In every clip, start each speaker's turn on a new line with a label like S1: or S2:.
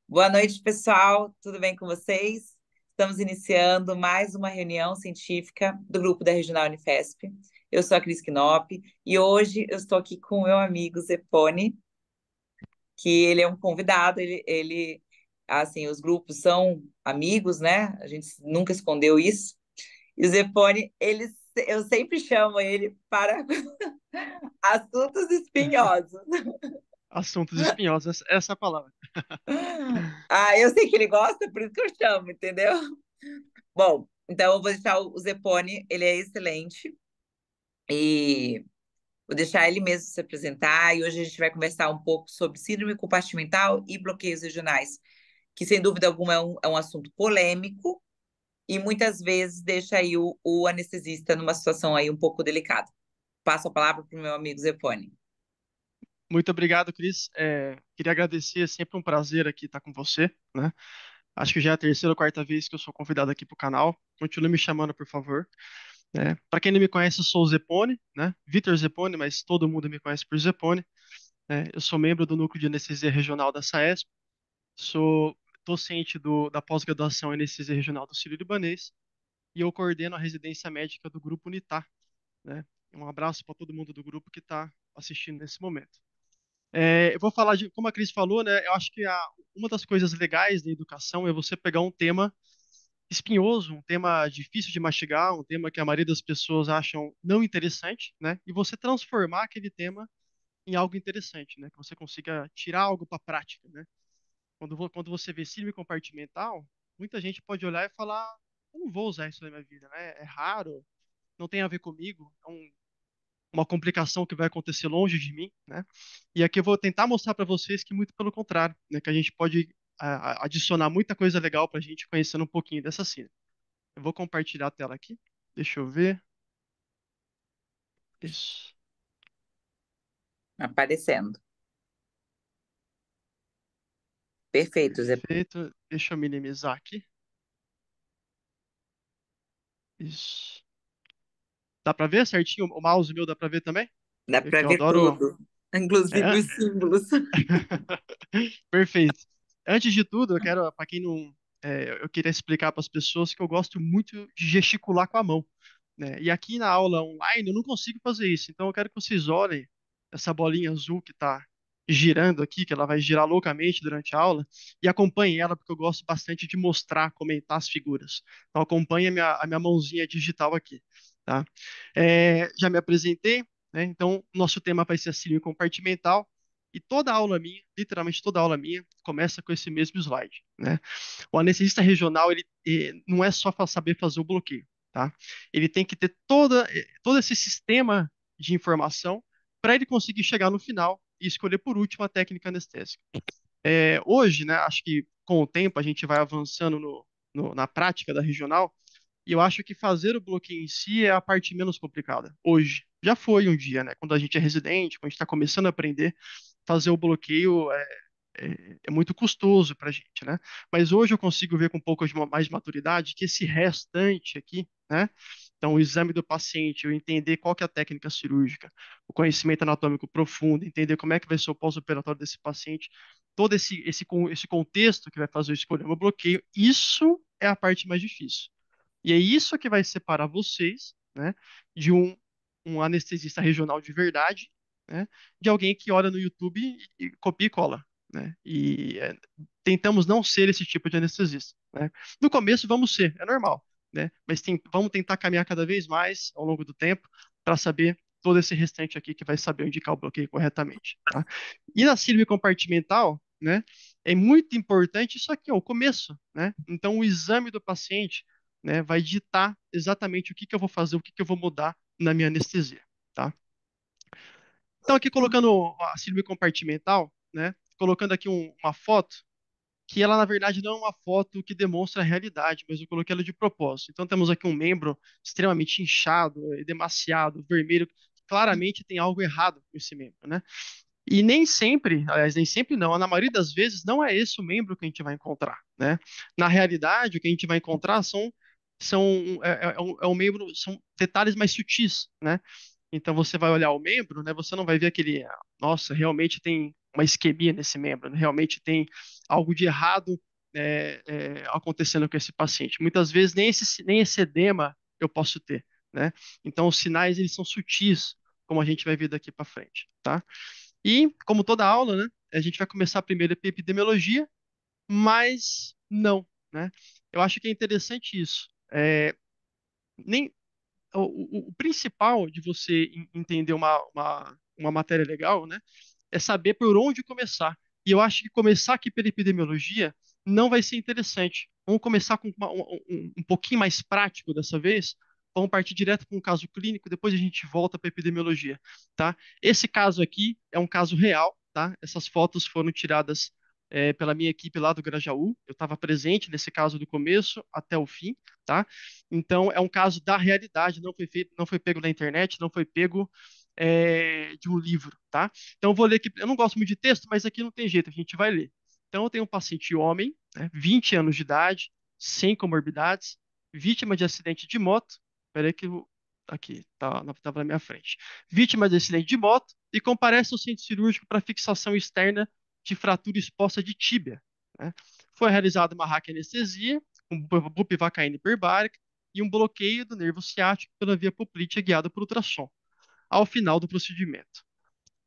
S1: Boa noite, pessoal. Tudo bem com vocês? Estamos iniciando mais uma reunião científica do grupo da Regional Unifesp. Eu sou a Cris Knop e hoje eu estou aqui com o meu amigo Zepone, que ele é um convidado. Assim, os grupos são amigos, né? A gente nunca escondeu isso. E o Zepone, eu sempre chamo ele para assuntos espinhosos.
S2: Assuntos espinhosos, essa é a palavra.
S1: Ah, eu sei que ele gosta, por isso que eu chamo, entendeu? Bom, então eu vou deixar o Zepone, ele é excelente, e vou deixar ele mesmo se apresentar. E hoje a gente vai conversar um pouco sobre síndrome compartimental e bloqueios regionais, que sem dúvida alguma é um assunto polêmico e muitas vezes deixa aí o anestesista numa situação aí um pouco delicada. Passo a palavra para o meu amigo Zepone.
S2: Muito obrigado, Cris. Queria agradecer, é sempre um prazer aqui estar com você, né? Acho que já é a terceira ou quarta vez que eu sou convidado aqui para o canal. Continue me chamando, por favor. Né? Para quem não me conhece, eu sou o Zepone, né? Vitor Zepone, mas todo mundo me conhece por Zepone. Né? Eu sou membro do Núcleo de Anestesia Regional da SAESP, sou docente da pós-graduação em Anestesia Regional do Sírio-Libanês e eu coordeno a residência médica do Grupo Unitar, né? Um abraço para todo mundo do grupo que está assistindo nesse momento. Eu vou falar de, como a Cris falou, né? Eu acho que uma das coisas legais da educação é você pegar um tema espinhoso, um tema difícil de mastigar, um tema que a maioria das pessoas acham não interessante, né? E você transformar aquele tema em algo interessante, né? Que você consiga tirar algo para a prática, né? Quando você vê síndrome compartimental, muita gente pode olhar e falar, eu não vou usar isso na minha vida, né? É raro, não tem a ver comigo, uma complicação que vai acontecer longe de mim, né? E aqui eu vou tentar mostrar para vocês que muito pelo contrário, né? Que a gente pode adicionar muita coisa legal para a gente conhecendo um pouquinho dessa cena. Eu vou compartilhar a tela aqui. Deixa eu ver. Isso.
S1: Aparecendo. Perfeito, Zepone.
S2: Perfeito. Deixa eu minimizar aqui. Isso. Dá para ver certinho? O mouse meu dá para ver também?
S1: Dá
S2: Eu
S1: para
S2: que eu
S1: ver
S2: adoro.
S1: tudo, inclusive
S2: É?
S1: os símbolos.
S2: Perfeito. Antes de tudo, eu quero, para quem não, eu queria explicar para as pessoas que eu gosto muito de gesticular com a mão, né? E aqui na aula online eu não consigo fazer isso. Então eu quero que vocês olhem essa bolinha azul que está girando aqui, que ela vai girar loucamente durante a aula, e acompanhem ela, porque eu gosto bastante de mostrar, comentar as figuras. Então acompanhe a minha mãozinha digital aqui, tá? Já me apresentei, né? Então nosso tema vai ser síndrome compartimental. E toda aula minha, literalmente toda aula minha, começa com esse mesmo slide, né? O anestesista regional, ele não é só saber fazer o bloqueio, tá? Ele tem que ter todo esse sistema de informação para ele conseguir chegar no final e escolher por último a técnica anestésica. Hoje, né, acho que com o tempo a gente vai avançando na prática da regional, e eu acho que fazer o bloqueio em si é a parte menos complicada. Hoje. Já foi um dia, né? Quando a gente é residente, quando a gente está começando a aprender, fazer o bloqueio é muito custoso para a gente, né? Mas hoje eu consigo ver com um pouco mais de maturidade que esse restante aqui, né? Então, o exame do paciente, eu entender qual que é a técnica cirúrgica, o conhecimento anatômico profundo, entender como é que vai ser o pós-operatório desse paciente, todo esse contexto que vai fazer eu escolher o meu bloqueio, isso é a parte mais difícil. E é isso que vai separar vocês, né, de um anestesista regional de verdade, né, de alguém que olha no YouTube e copia e cola, né? Tentamos não ser esse tipo de anestesista, né? No começo vamos ser, é normal, né? Mas vamos tentar caminhar cada vez mais ao longo do tempo para saber todo esse restante aqui que vai saber indicar o bloqueio corretamente, tá? E na síndrome compartimental, né, é muito importante isso aqui, ó, o começo, né? Então o exame do paciente, né, vai ditar exatamente o que que eu vou fazer, o que que eu vou mudar na minha anestesia, tá? Então, aqui colocando a síndrome compartimental, né, colocando aqui uma foto, que ela, na verdade, não é uma foto que demonstra a realidade, mas eu coloquei ela de propósito. Então, temos aqui um membro extremamente inchado, demasiado, vermelho, claramente tem algo errado com esse membro, né? E nem sempre, aliás, nem sempre não, na maioria das vezes não é esse o membro que a gente vai encontrar, né? Na realidade, o que a gente vai encontrar é um membro, são detalhes mais sutis, né? Então você vai olhar o membro, né? Você não vai ver aquele, nossa, realmente tem uma isquemia nesse membro, né? Realmente tem algo de errado acontecendo com esse paciente. Muitas vezes nem esse edema eu posso ter, né? Então os sinais eles são sutis, como a gente vai ver daqui para frente, tá? E como toda aula, né? A gente vai começar primeiro pela epidemiologia, mas não, né? Eu acho que é interessante isso. Nem o principal de você entender uma matéria legal, né, é saber por onde começar. E eu acho que começar aqui pela epidemiologia não vai ser interessante. Vamos começar com um pouquinho mais prático dessa vez. Vamos partir direto para um caso clínico, depois a gente volta para a epidemiologia, tá? Esse caso aqui é um caso real, tá? Essas fotos foram tiradas pela minha equipe lá do Grajaú. Eu estava presente nesse caso do começo até o fim, tá? Então é um caso da realidade, não foi feito, não foi pego na internet, não foi pego de um livro, tá? Então eu vou ler aqui. Eu não gosto muito de texto, mas aqui não tem jeito, a gente vai ler. Então eu tenho um paciente homem, né, 20 anos de idade, sem comorbidades, vítima de acidente de moto. Espera aí que eu... Aqui, tava na minha frente. Vítima de acidente de moto e comparece ao centro cirúrgico para fixação externa de fratura exposta de tíbia, né? Foi realizada uma raquianestesia, com bupivacaína hiperbárica e um bloqueio do nervo ciático pela via poplítea guiada por ultrassom. Ao final do procedimento,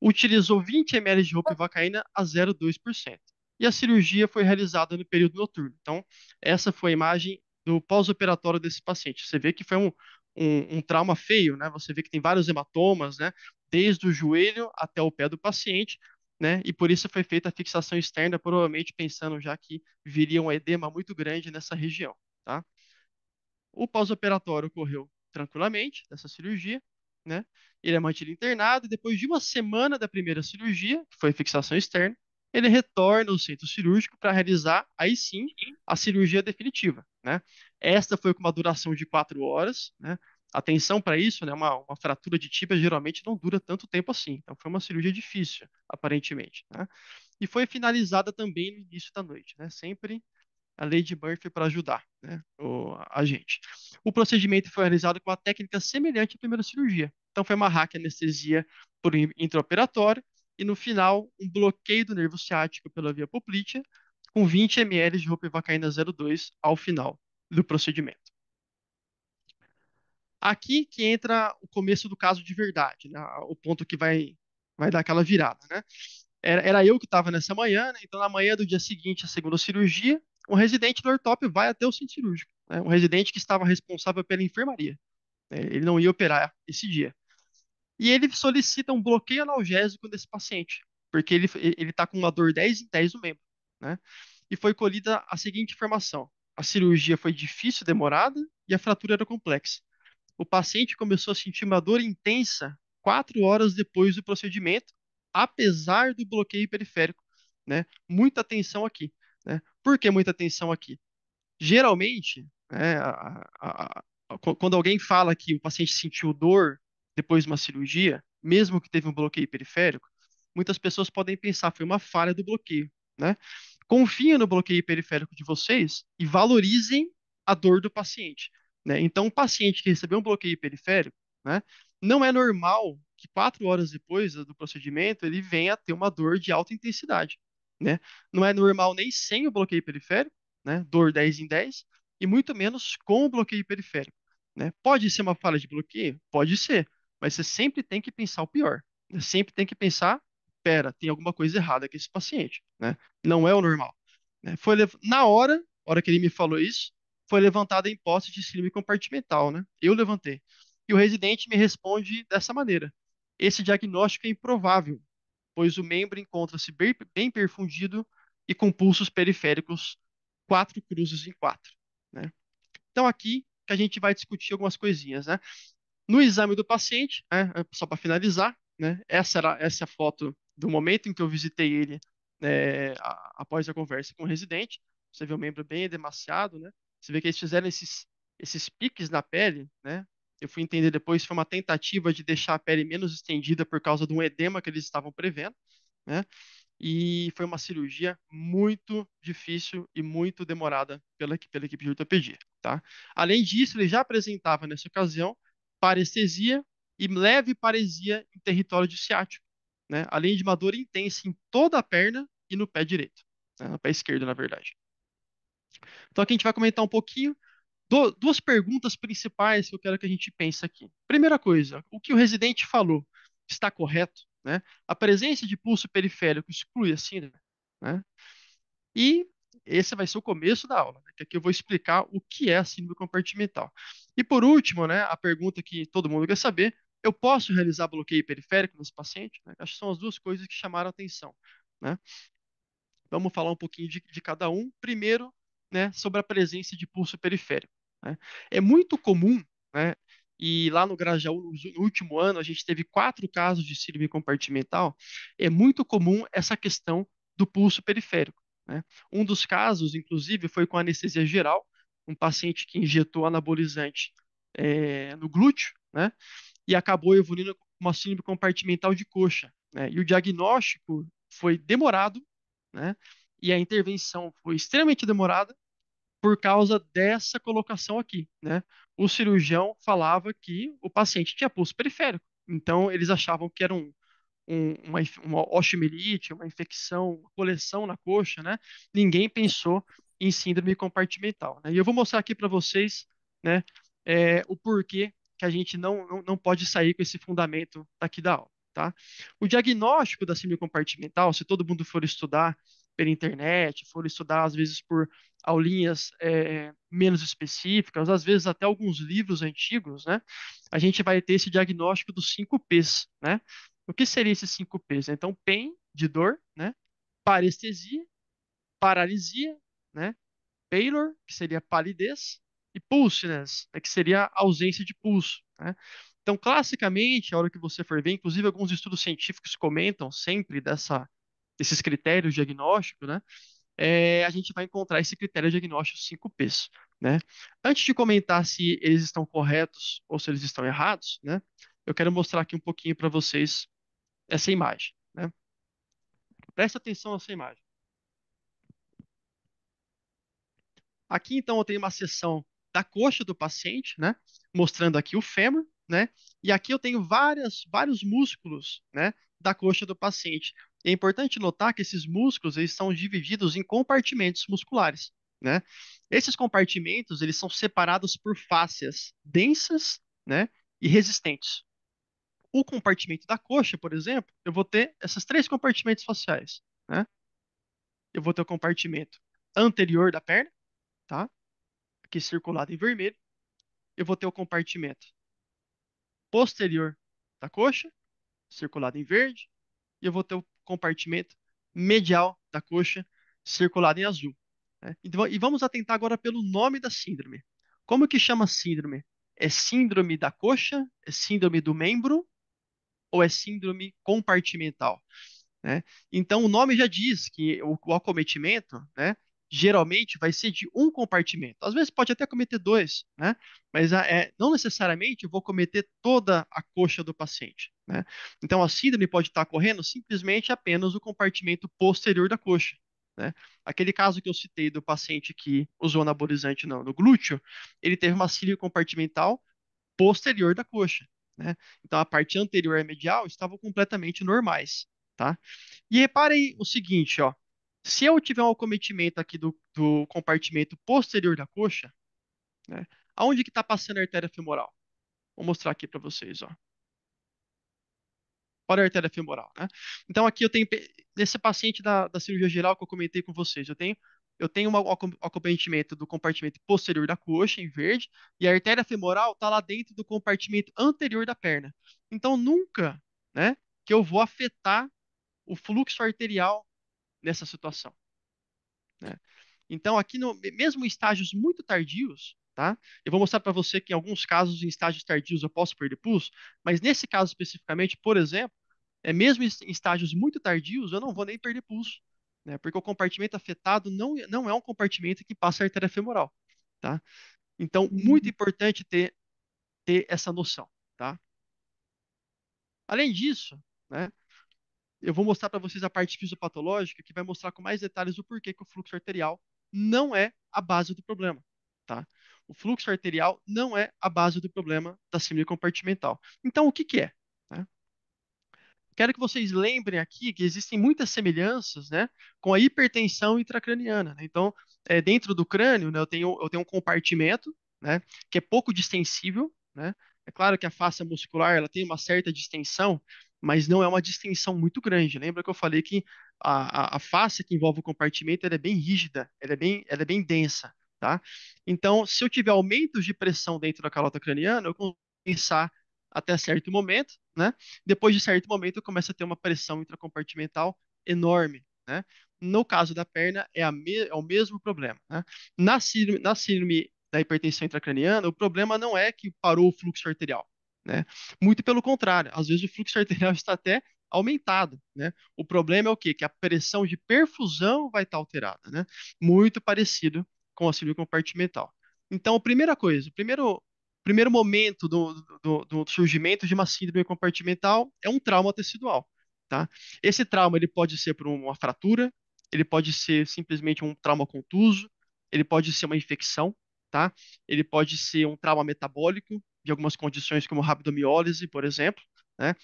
S2: utilizou 20 ml de ropivacaína a 0,2%. E a cirurgia foi realizada no período noturno. Então, essa foi a imagem do pós-operatório desse paciente. Você vê que foi um trauma feio, né? Você vê que tem vários hematomas, né? Desde o joelho até o pé do paciente, né? E por isso foi feita a fixação externa, provavelmente pensando já que viria um edema muito grande nessa região, tá? O pós-operatório ocorreu tranquilamente dessa cirurgia, né? Ele é mantido internado e depois de uma semana da primeira cirurgia, que foi fixação externa, ele retorna ao centro cirúrgico para realizar, aí sim, a cirurgia definitiva, né? Esta foi com uma duração de 4 horas, né? Atenção para isso, né? Uma fratura de tíbia geralmente não dura tanto tempo assim. Então foi uma cirurgia difícil, aparentemente, né? E foi finalizada também no início da noite, né? Sempre a lei de Murphy para ajudar, né, a gente. O procedimento foi realizado com uma técnica semelhante à primeira cirurgia. Então, foi uma anestesia por intraoperatório e, no final, um bloqueio do nervo ciático pela via poplítea com 20 ml de ropivacaína 0,2 ao final do procedimento. Aqui que entra o começo do caso de verdade, né, o ponto que vai dar aquela virada, né? Era eu que estava nessa manhã, né? Então, na manhã do dia seguinte à segunda cirurgia, um residente do ortópio vai até o centro cirúrgico, né? Um residente que estava responsável pela enfermaria, né? Ele não ia operar esse dia. E ele solicita um bloqueio analgésico desse paciente, porque ele está com uma dor 10 em 10 no membro, né? E foi colhida a seguinte informação: a cirurgia foi difícil, demorada e a fratura era complexa. O paciente começou a sentir uma dor intensa 4 horas depois do procedimento, apesar do bloqueio periférico, né? Muita atenção aqui, né? Por que muita atenção aqui? Geralmente, né, quando alguém fala que o paciente sentiu dor depois de uma cirurgia, mesmo que teve um bloqueio periférico, muitas pessoas podem pensar foi uma falha do bloqueio, né? Confiem no bloqueio periférico de vocês e valorizem a dor do paciente, né? Então, um paciente que recebeu um bloqueio periférico, né, não é normal que 4 horas depois do procedimento ele venha a ter uma dor de alta intensidade, né? Não é normal nem sem o bloqueio periférico, né? Dor 10 em 10, e muito menos com o bloqueio periférico, né? Pode ser uma falha de bloqueio? Pode ser, mas você sempre tem que pensar o pior. Você sempre tem que pensar, pera, tem alguma coisa errada com esse paciente, né? Não é o normal, né? Na hora que ele me falou isso, foi levantada a hipótese de síndrome compartimental, né? Eu levantei. E o residente me responde dessa maneira: esse diagnóstico é improvável, pois o membro encontra-se bem perfundido e com pulsos periféricos 4 cruzes em 4, né? Então aqui que a gente vai discutir algumas coisinhas, né? No exame do paciente, né, só para finalizar, né, essa é a foto do momento em que eu visitei ele, após a conversa com o residente. Você vê o membro bem edemaciado, né? Você vê que eles fizeram esses piques na pele, né? Eu fui entender depois que foi uma tentativa de deixar a pele menos estendida por causa de um edema que eles estavam prevendo, né? E foi uma cirurgia muito difícil e muito demorada pela equipe de ortopedia, tá? Além disso, ele já apresentava nessa ocasião parestesia e leve paresia em território de ciático, né? Além de uma dor intensa em toda a perna e no pé direito, né? No pé esquerdo, na verdade. Então aqui a gente vai comentar um pouquinho duas perguntas principais que eu quero que a gente pense aqui. Primeira coisa, o que o residente falou está correto, né? A presença de pulso periférico exclui a síndrome, né? E esse vai ser o começo da aula, né? Que aqui eu vou explicar o que é a síndrome compartimental. E por último, né, a pergunta que todo mundo quer saber, eu posso realizar bloqueio periférico nesse paciente? Né? Acho que são as duas coisas que chamaram a atenção, né? Vamos falar um pouquinho de cada um. Primeiro, né, sobre a presença de pulso periférico, né? É muito comum, né, e lá no Grajaú, no último ano, a gente teve 4 casos de síndrome compartimental. É muito comum essa questão do pulso periférico, né? Um dos casos, inclusive, foi com anestesia geral, um paciente que injetou anabolizante no glúteo, né, e acabou evoluindo com uma síndrome compartimental de coxa, né? E o diagnóstico foi demorado, né? E a intervenção foi extremamente demorada por causa dessa colocação aqui, né? O cirurgião falava que o paciente tinha pulso periférico, então eles achavam que era uma osteomielite, uma infecção, uma coleção na coxa, né? Ninguém pensou em síndrome compartimental, né? E eu vou mostrar aqui para vocês, né, o porquê que a gente não pode sair com esse fundamento aqui da aula, tá? O diagnóstico da síndrome compartimental, se todo mundo for estudar pela internet, for estudar às vezes por aulinhas menos específicas, às vezes até alguns livros antigos, né? A gente vai ter esse diagnóstico dos 5 P's, né? O que seria esses 5 P's? Então, pain, de dor, né? Parestesia, paralisia, né? Pallor, que seria palidez, e pulsiness, né? Que seria ausência de pulso, né? Então, classicamente, a hora que você for ver, inclusive alguns estudos científicos comentam sempre desses critérios diagnósticos, né? A gente vai encontrar esse critério diagnóstico 5Ps, né? Antes de comentar se eles estão corretos ou se eles estão errados, né? Eu quero mostrar aqui um pouquinho para vocês essa imagem, né? Presta atenção nessa imagem. Aqui, então, eu tenho uma seção da coxa do paciente, né? Mostrando aqui o fêmur, né? E aqui eu tenho vários músculos, né? Da coxa do paciente. E é importante notar que esses músculos, eles são divididos em compartimentos musculares, né? Esses compartimentos, eles são separados por fáscias densas, né? E resistentes. O compartimento da coxa, por exemplo, eu vou ter esses 3 compartimentos faciais, né? Eu vou ter o compartimento anterior da perna, tá? Aqui circulado em vermelho. Eu vou ter o compartimento posterior da coxa, circulado em verde. E eu vou ter o compartimento medial da coxa, circulado em azul, né? E vamos atentar agora pelo nome da síndrome. Como que chama síndrome? É síndrome da coxa? É síndrome do membro? Ou é síndrome compartimental? Né? Então, o nome já diz que o acometimento, né, geralmente vai ser de um compartimento. Às vezes pode até cometer dois, né? Mas não necessariamente eu vou cometer toda a coxa do paciente, né? Então, a síndrome pode estar ocorrendo simplesmente apenas o compartimento posterior da coxa, né? Aquele caso que eu citei do paciente que usou anabolizante no glúteo, ele teve uma síndrome compartimental posterior da coxa, né? Então a parte anterior e medial estavam completamente normais, tá? E reparem o seguinte, ó. Se eu tiver um acometimento aqui do compartimento posterior da coxa, né? Aonde que está passando a artéria femoral? Vou mostrar aqui para vocês, ó. Olha a artéria femoral, né? Então aqui eu tenho nesse paciente da cirurgia geral que eu comentei com vocês, eu tenho um acometimento do compartimento posterior da coxa em verde e a artéria femoral está lá dentro do compartimento anterior da perna. Então nunca, né, que eu vou afetar o fluxo arterial nessa situação, né? Então aqui mesmo em estágios muito tardios, tá? Eu vou mostrar para você que em alguns casos em estágios tardios eu posso perder pulso, mas nesse caso especificamente, por exemplo, mesmo em estágios muito tardios, eu não vou nem perder pulso, né? Porque o compartimento afetado não é um compartimento que passa a artéria femoral, tá? Então, muito
S1: Uhum.
S2: importante ter essa noção, tá? Além disso, né, eu vou mostrar para vocês a parte fisiopatológica, que vai mostrar com mais detalhes o porquê que o fluxo arterial não é a base do problema, tá? O fluxo arterial não é a base do problema da síndrome compartimental. Então, o que que é, né? quero que vocês lembrem aqui que existem muitas semelhanças, né, com a hipertensão intracraniana, né? Então, dentro do crânio, né, eu tenho um compartimento, né, que é pouco distensível, né? É claro que a face muscular ela tem uma certa distensão, mas não é uma distensão muito grande. Lembra que eu falei que a face que envolve o compartimento ela é bem rígida, ela é bem densa, tá? Então, se eu tiver aumentos de pressão dentro da calota craniana, eu consigo pensar até certo momento, né? Depois de certo momento, eu começo a ter uma pressão intracompartimental enorme, né? No caso da perna, é o mesmo problema, né? Na síndrome da hipertensão intracraniana, o problema não é que parou o fluxo arterial, né? Muito pelo contrário, às vezes o fluxo arterial está até aumentado, né? O problema é o quê? Que a pressão de perfusão vai estar alterada, né? Muito parecido com a síndrome compartimental. Então, a primeira coisa, o primeiro momento do surgimento de uma síndrome compartimental é um trauma tecidual, tá? Esse trauma ele pode ser por uma fratura, ele pode ser simplesmente um trauma contuso, ele pode ser uma infecção, tá? Ele pode ser um trauma metabólico de algumas condições como rabdomiólise, por exemplo, né?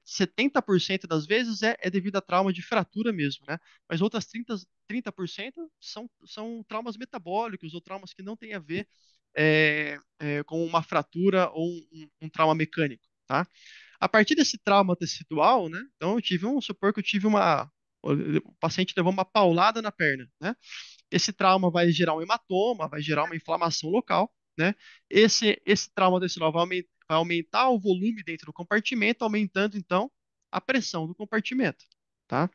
S2: 70% das vezes é devido a trauma de fratura mesmo, né? Mas outras 30% são traumas metabólicos ou traumas que não têm a ver com uma fratura ou um trauma mecânico, tá? A partir desse trauma tecidual, né? Então supor que eu tive o paciente levou uma paulada na perna, né? Esse trauma vai gerar um hematoma, vai gerar uma inflamação local, né? Esse trauma tecidual vai aumentar o volume dentro do compartimento, aumentando então a pressão do compartimento, tá?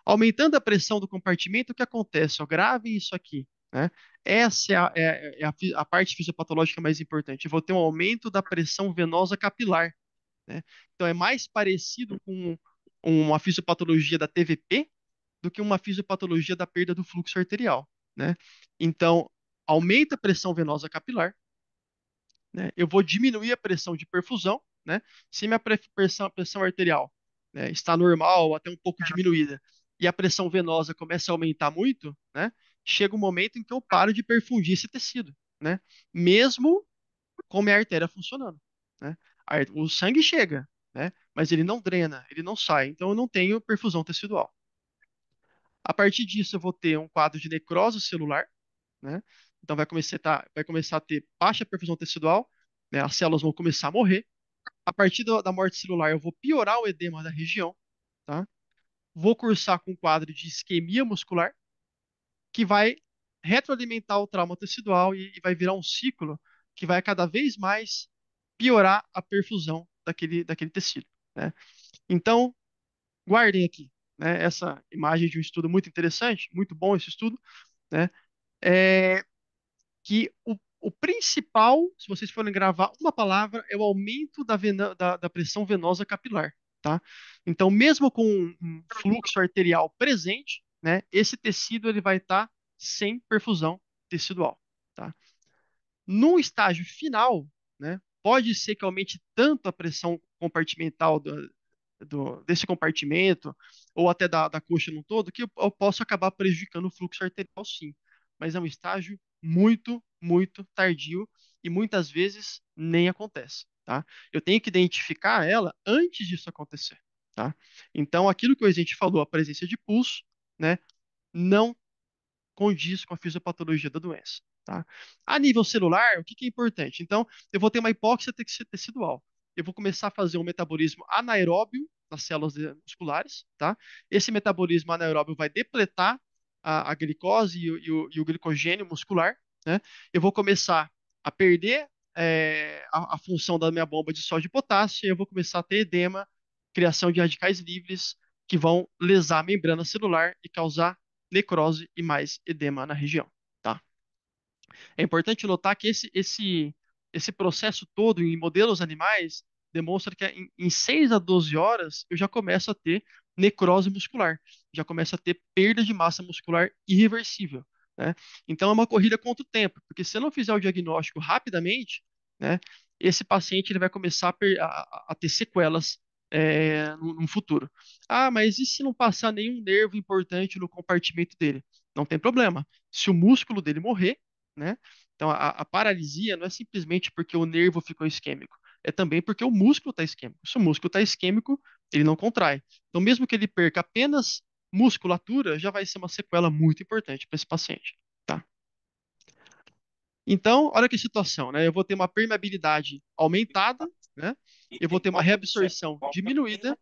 S2: Aumentando a pressão do compartimento, o que acontece? Ó, gravem isso aqui, né? Essa é a parte fisiopatológica mais importante. Eu vou ter um aumento da pressão venosa capilar, né? Então é mais parecido com uma fisiopatologia da TVP do que uma fisiopatologia da perda do fluxo arterial, né? Então, aumenta a pressão venosa capilar, né? Eu vou diminuir a pressão de perfusão, né? Se minha pressão arterial, né, está normal, até um pouco diminuída, e a pressão venosa começa a aumentar muito, né? Chega um momento em que eu paro de perfundir esse tecido, né? Mesmo com minha artéria funcionando, né? O sangue chega, né? Mas ele não drena, ele não sai, então eu não tenho perfusão tecidual. A partir disso, eu vou ter um quadro de necrose celular, né? Então vai começar a ter baixa perfusão tecidual, né? As células vão começar a morrer. A partir da morte celular, eu vou piorar o edema da região, tá? Vou cursar com um quadro de isquemia muscular, que vai retroalimentar o trauma tecidual e vai virar um ciclo que vai cada vez mais piorar a perfusão daquele tecido, né? Então, guardem aqui, né, essa imagem de um estudo muito interessante, muito bom esse estudo, né? É, que o principal, se vocês forem gravar uma palavra, é o aumento da pressão venosa capilar, tá? Então, mesmo com um fluxo arterial presente, né, esse tecido ele vai estar sem perfusão tecidual, tá? No estágio final, né, pode ser que aumente tanto a pressão compartimental desse compartimento, ou até da coxa no todo, que eu posso acabar prejudicando o fluxo arterial, sim. Mas é um estágio muito, muito tardio e muitas vezes nem acontece, tá? Eu tenho que identificar ela antes disso acontecer, tá? Então, aquilo que a gente falou, a presença de pulso, né, não condiz com a fisiopatologia da doença, tá? A nível celular, o que é importante? Então, eu vou ter uma hipóxia tecidual. Eu vou começar a fazer um metabolismo anaeróbio nas células musculares, tá? Esse metabolismo anaeróbio vai depletar a glicose e o glicogênio muscular, né? Eu vou começar a perder a função da minha bomba de sódio e potássio, e eu vou começar a ter edema, criação de radicais livres que vão lesar a membrana celular e causar necrose e mais edema na região, tá? É importante notar que esse processo todo em modelos animais demonstra que em 6 a 12 horas eu já começo a ter necrose muscular, já começo a ter perda de massa muscular irreversível, né? Então é uma corrida contra o tempo, porque se eu não fizer o diagnóstico rapidamente, né, esse paciente ele vai começar a ter sequelas no futuro. Ah, mas e se não passar nenhum nervo importante no compartimento dele? Não tem problema. Se o músculo dele morrer, né? Então, a paralisia não é simplesmente porque o nervo ficou isquêmico. é também porque o músculo está isquêmico. Se o músculo está isquêmico, ele não contrai. Então, mesmo que ele perca apenas musculatura, já vai ser uma sequela muito importante para esse paciente, tá? Então, olha que situação, né? Eu vou ter uma permeabilidade aumentada, né? Eu vou ter uma reabsorção diminuída,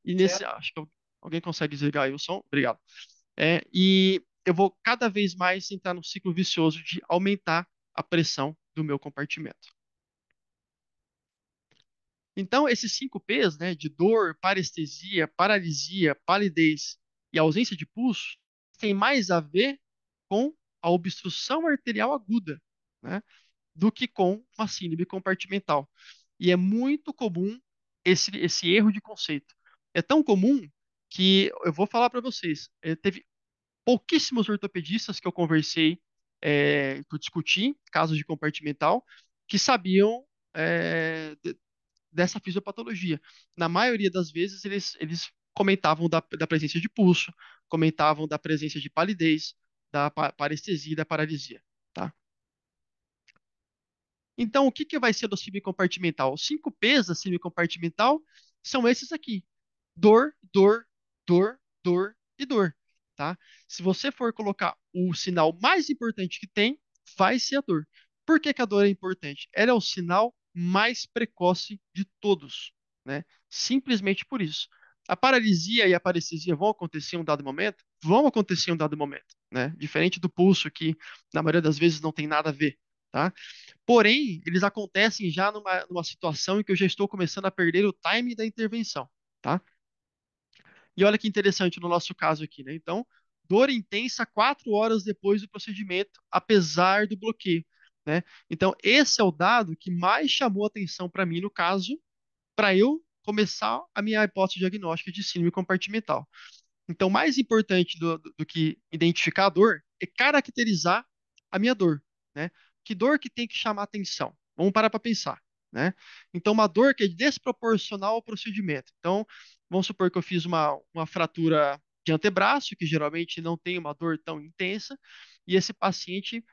S2: e nesse, acho que alguém consegue desligar aí o som? Obrigado. E eu vou cada vez mais entrar no ciclo vicioso de aumentar a pressão do meu compartimento. Então, esses 5 P's, né, de dor, parestesia, paralisia, palidez e ausência de pulso, tem mais a ver com a obstrução arterial aguda, né, do que com uma síndrome compartimental. E é muito comum esse erro de conceito. É tão comum que eu vou falar para vocês, teve pouquíssimos ortopedistas que eu conversei, que eu discuti casos de compartimental, que sabiam é, dessa fisiopatologia. Na maioria das vezes, eles comentavam da presença de pulso, comentavam da presença de palidez, da parestesia e da paralisia, tá? Então, o que que vai ser do síndrome compartimental? Os 5 P's da síndrome compartimental são esses aqui: dor, dor, dor, dor e dor, tá? Se você for colocar o sinal mais importante que tem, vai ser a dor. Por que que a dor é importante? Ela é o sinal mais precoce de todos, né? Simplesmente por isso. A paralisia e a parestesia vão acontecer em um dado momento? Vão acontecer em um dado momento, né? Diferente do pulso, que na maioria das vezes não tem nada a ver, tá? Porém, eles acontecem já numa situação em que eu já estou começando a perder o time da intervenção, tá? E olha que interessante no nosso caso aqui, né? Então, dor intensa 4 horas depois do procedimento, apesar do bloqueio, né? Então, esse é o dado que mais chamou atenção para mim no caso, para eu começar a minha hipótese diagnóstica de síndrome compartimental. Então, mais importante do que identificar a dor é caracterizar a minha dor, né? Que dor que tem que chamar atenção? Vamos parar para pensar, né? Então, uma dor que é desproporcional ao procedimento. Então, vamos supor que eu fiz uma fratura de antebraço, que geralmente não tem uma dor tão intensa, e esse paciente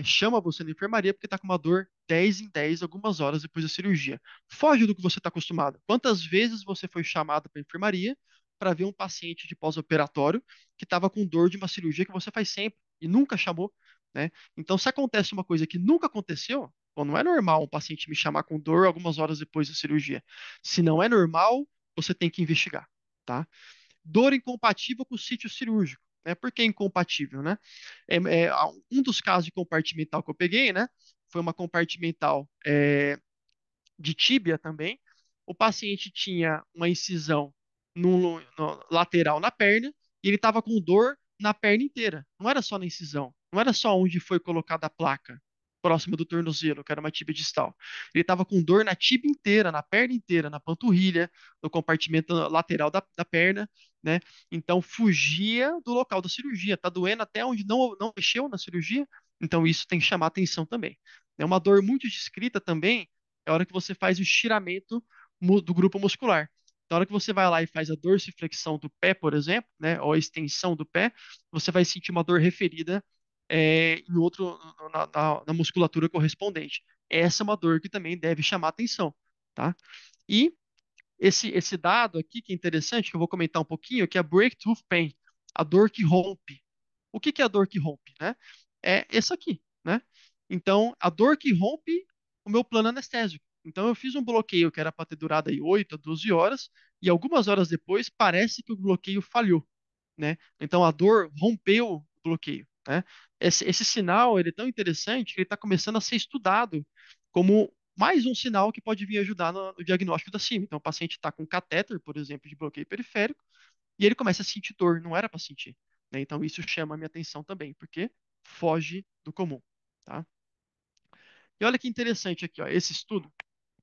S2: chama você na enfermaria porque está com uma dor 10 em 10 algumas horas depois da cirurgia. Foge do que você está acostumado. Quantas vezes você foi chamado para a enfermaria para ver um paciente de pós-operatório que estava com dor de uma cirurgia que você faz sempre e nunca chamou, né? Então, se acontece uma coisa que nunca aconteceu, bom, não é normal um paciente me chamar com dor algumas horas depois da cirurgia. Se não é normal, você tem que investigar, tá? Dor incompatível com o sítio cirúrgico. Né? Por que incompatível, né? Um dos casos de compartimental que eu peguei, né? Foi uma compartimental de tíbia também. O paciente tinha uma incisão no lateral na perna e ele estava com dor na perna inteira. Não era só na incisão, não era só onde foi colocada a placa, próxima do tornozelo, que era uma tíbia distal. Ele estava com dor na tíbia inteira, na perna inteira, na panturrilha, no compartimento lateral da perna, né? Então fugia do local da cirurgia. Tá doendo até onde não mexeu na cirurgia, então isso tem que chamar atenção também. É uma dor muito descrita também é a hora que você faz o estiramento do grupo muscular. Na hora que você vai lá e faz a dorsiflexão do pé, por exemplo, né, ou a extensão do pé, você vai sentir uma dor referida em outro, na musculatura correspondente. Essa é uma dor que também deve chamar atenção, tá? E esse dado aqui que é interessante, que eu vou comentar um pouquinho, que é a breakthrough pain, a dor que rompe. O que que é a dor que rompe, né? É essa aqui, né? Então, a dor que rompe o meu plano anestésico. Então, eu fiz um bloqueio que era para ter durado aí 8 a 12 horas, e algumas horas depois parece que o bloqueio falhou, né? Então, a dor rompeu o bloqueio, né? Esse sinal, ele é tão interessante que ele está começando a ser estudado como mais um sinal que pode vir ajudar no diagnóstico da síndrome. Então, o paciente está com catéter, por exemplo, de bloqueio periférico, e ele começa a sentir dor, não era para sentir, né? Então isso chama a minha atenção também, porque foge do comum, tá? E olha que interessante aqui, ó, esse estudo,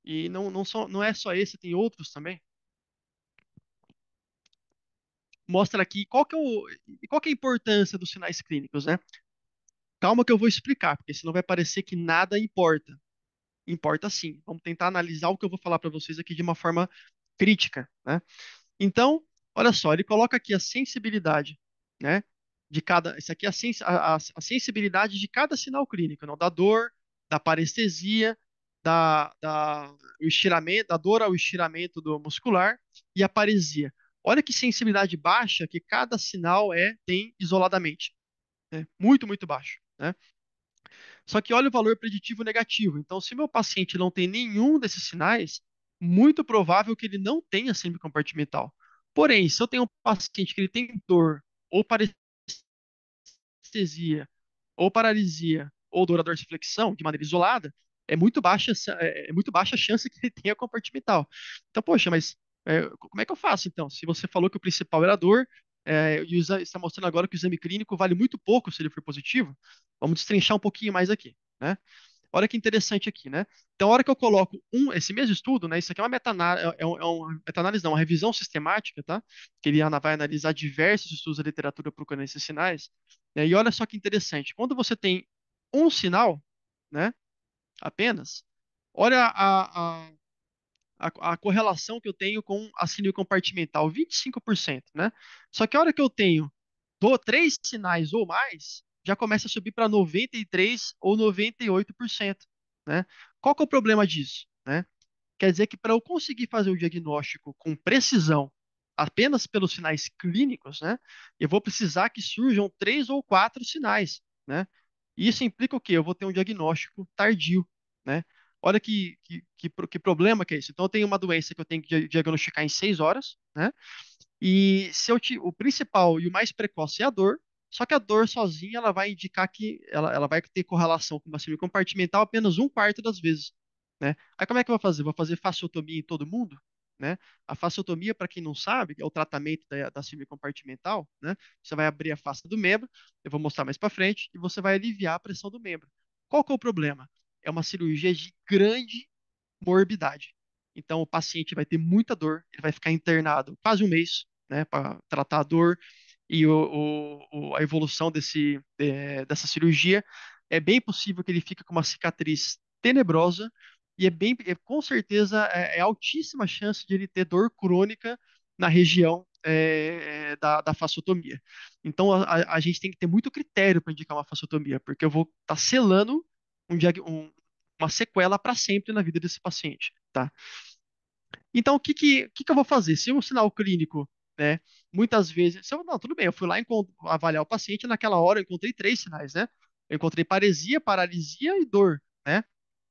S2: e não é só esse, tem outros também, mostra aqui qual que é a importância dos sinais clínicos, né? Calma que eu vou explicar, porque senão vai parecer que nada importa. Importa sim. Vamos tentar analisar o que eu vou falar para vocês aqui de uma forma crítica, né? Então, olha só, ele coloca aqui a sensibilidade, né? De cada, isso aqui é a sensibilidade de cada sinal clínico, não? Da dor, da parestesia o estiramento, da dor ao estiramento do muscular e a paresia. Olha que sensibilidade baixa que cada sinal tem isoladamente, né? Muito, muito baixo, né? Só que olha o valor preditivo negativo. Então, se meu paciente não tem nenhum desses sinais, muito provável que ele não tenha síndrome compartimental. Porém, se eu tenho um paciente que ele tem dor ou parestesia ou paralisia ou dor à dorsiflexão de maneira isolada, é muito baixa a chance que ele tenha compartimental. Então, poxa, mas como é que eu faço então? Se você falou que o principal era a dor, e está mostrando agora que o exame clínico vale muito pouco se ele for positivo, vamos destrinchar um pouquinho mais aqui, né? Olha que interessante aqui, né? Então, a hora que eu coloco esse mesmo estudo, né? Isso aqui é uma meta-análise, uma meta-análise, não, uma revisão sistemática, tá? Que ele vai analisar diversos estudos da literatura procurando esses sinais. Né? E olha só que interessante, quando você tem um sinal, né? Apenas, olha a correlação que eu tenho com a síndrome compartimental, 25%, né? Só que a hora que eu tenho três sinais ou mais, já começa a subir para 93 ou 98%, né? Qual que é o problema disso, né? Quer dizer que para eu conseguir fazer o diagnóstico com precisão, apenas pelos sinais clínicos, né? Eu vou precisar que surjam três ou quatro sinais, né? Isso implica o quê? Eu vou ter um diagnóstico tardio, né? Olha que problema que é isso. Então, eu tenho uma doença que eu tenho que diagnosticar em 6 horas, né? E se eu o principal e o mais precoce é a dor, só que a dor sozinha ela vai indicar que ela vai ter correlação com uma síndrome compartimental apenas um quarto das vezes, né? Aí como é que eu vou fazer? Vou fazer fasciotomia em todo mundo, né? A fasciotomia, para quem não sabe, é o tratamento da síndrome compartimental, né? Você vai abrir a face do membro, eu vou mostrar mais para frente, e você vai aliviar a pressão do membro. Qual que é o problema? É uma cirurgia de grande morbidade. Então, o paciente vai ter muita dor, ele vai ficar internado quase um mês, né, para tratar a dor e a evolução dessa cirurgia. É bem possível que ele fique com uma cicatriz tenebrosa e com certeza é altíssima a chance de ele ter dor crônica na região da fasciotomia. Então, a gente tem que ter muito critério para indicar uma fasciotomia, porque eu vou estar selando uma sequela para sempre na vida desse paciente, tá? Então, o que que eu vou fazer? Se um sinal clínico, né, muitas vezes, não, tudo bem, eu fui lá avaliar o paciente, naquela hora eu encontrei três sinais, né? Eu encontrei paresia, paralisia e dor, né?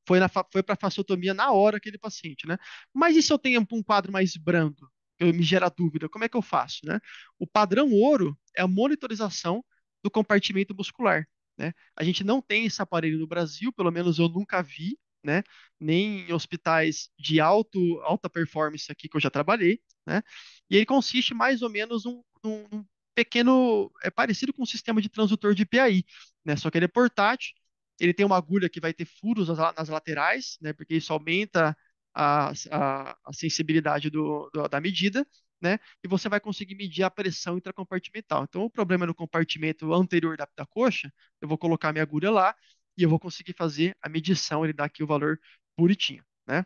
S2: Foi para fasciotomia na hora aquele paciente, né? Mas e se eu tenho um quadro mais brando? Me gera dúvida, como é que eu faço, né? O padrão ouro é a monitorização do compartimento muscular, né? A gente não tem esse aparelho no Brasil, pelo menos eu nunca vi, né? Nem em hospitais de alta performance aqui que eu já trabalhei, né? E ele consiste mais ou menos num pequeno, é parecido com um sistema de transdutor de PAI, né? Só que ele é portátil, ele tem uma agulha que vai ter furos nas laterais, né? Porque isso aumenta a sensibilidade da medida, né? E você vai conseguir medir a pressão intracompartimental. Então, o problema é no compartimento anterior da coxa, eu vou colocar minha agulha lá e eu vou conseguir fazer a medição, ele dá aqui o valor bonitinho, né?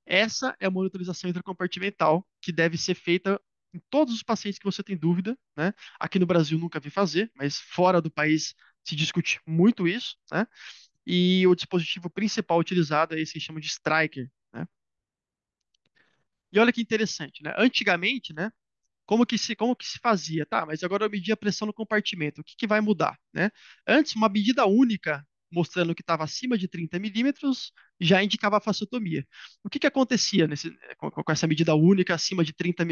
S2: Essa é a monitorização intracompartimental que deve ser feita em todos os pacientes que você tem dúvida, né? Aqui no Brasil nunca vi fazer, mas fora do país se discute muito isso, né? E o dispositivo principal utilizado é esse que chama de Striker, né? E olha que interessante, né? Antigamente, né? Como que se fazia? Tá, mas agora eu medi a pressão no compartimento. O que que vai mudar, né? Antes, uma medida única mostrando que estava acima de 30 milímetros já indicava a fasciotomia. O que que acontecia com essa medida única acima de 30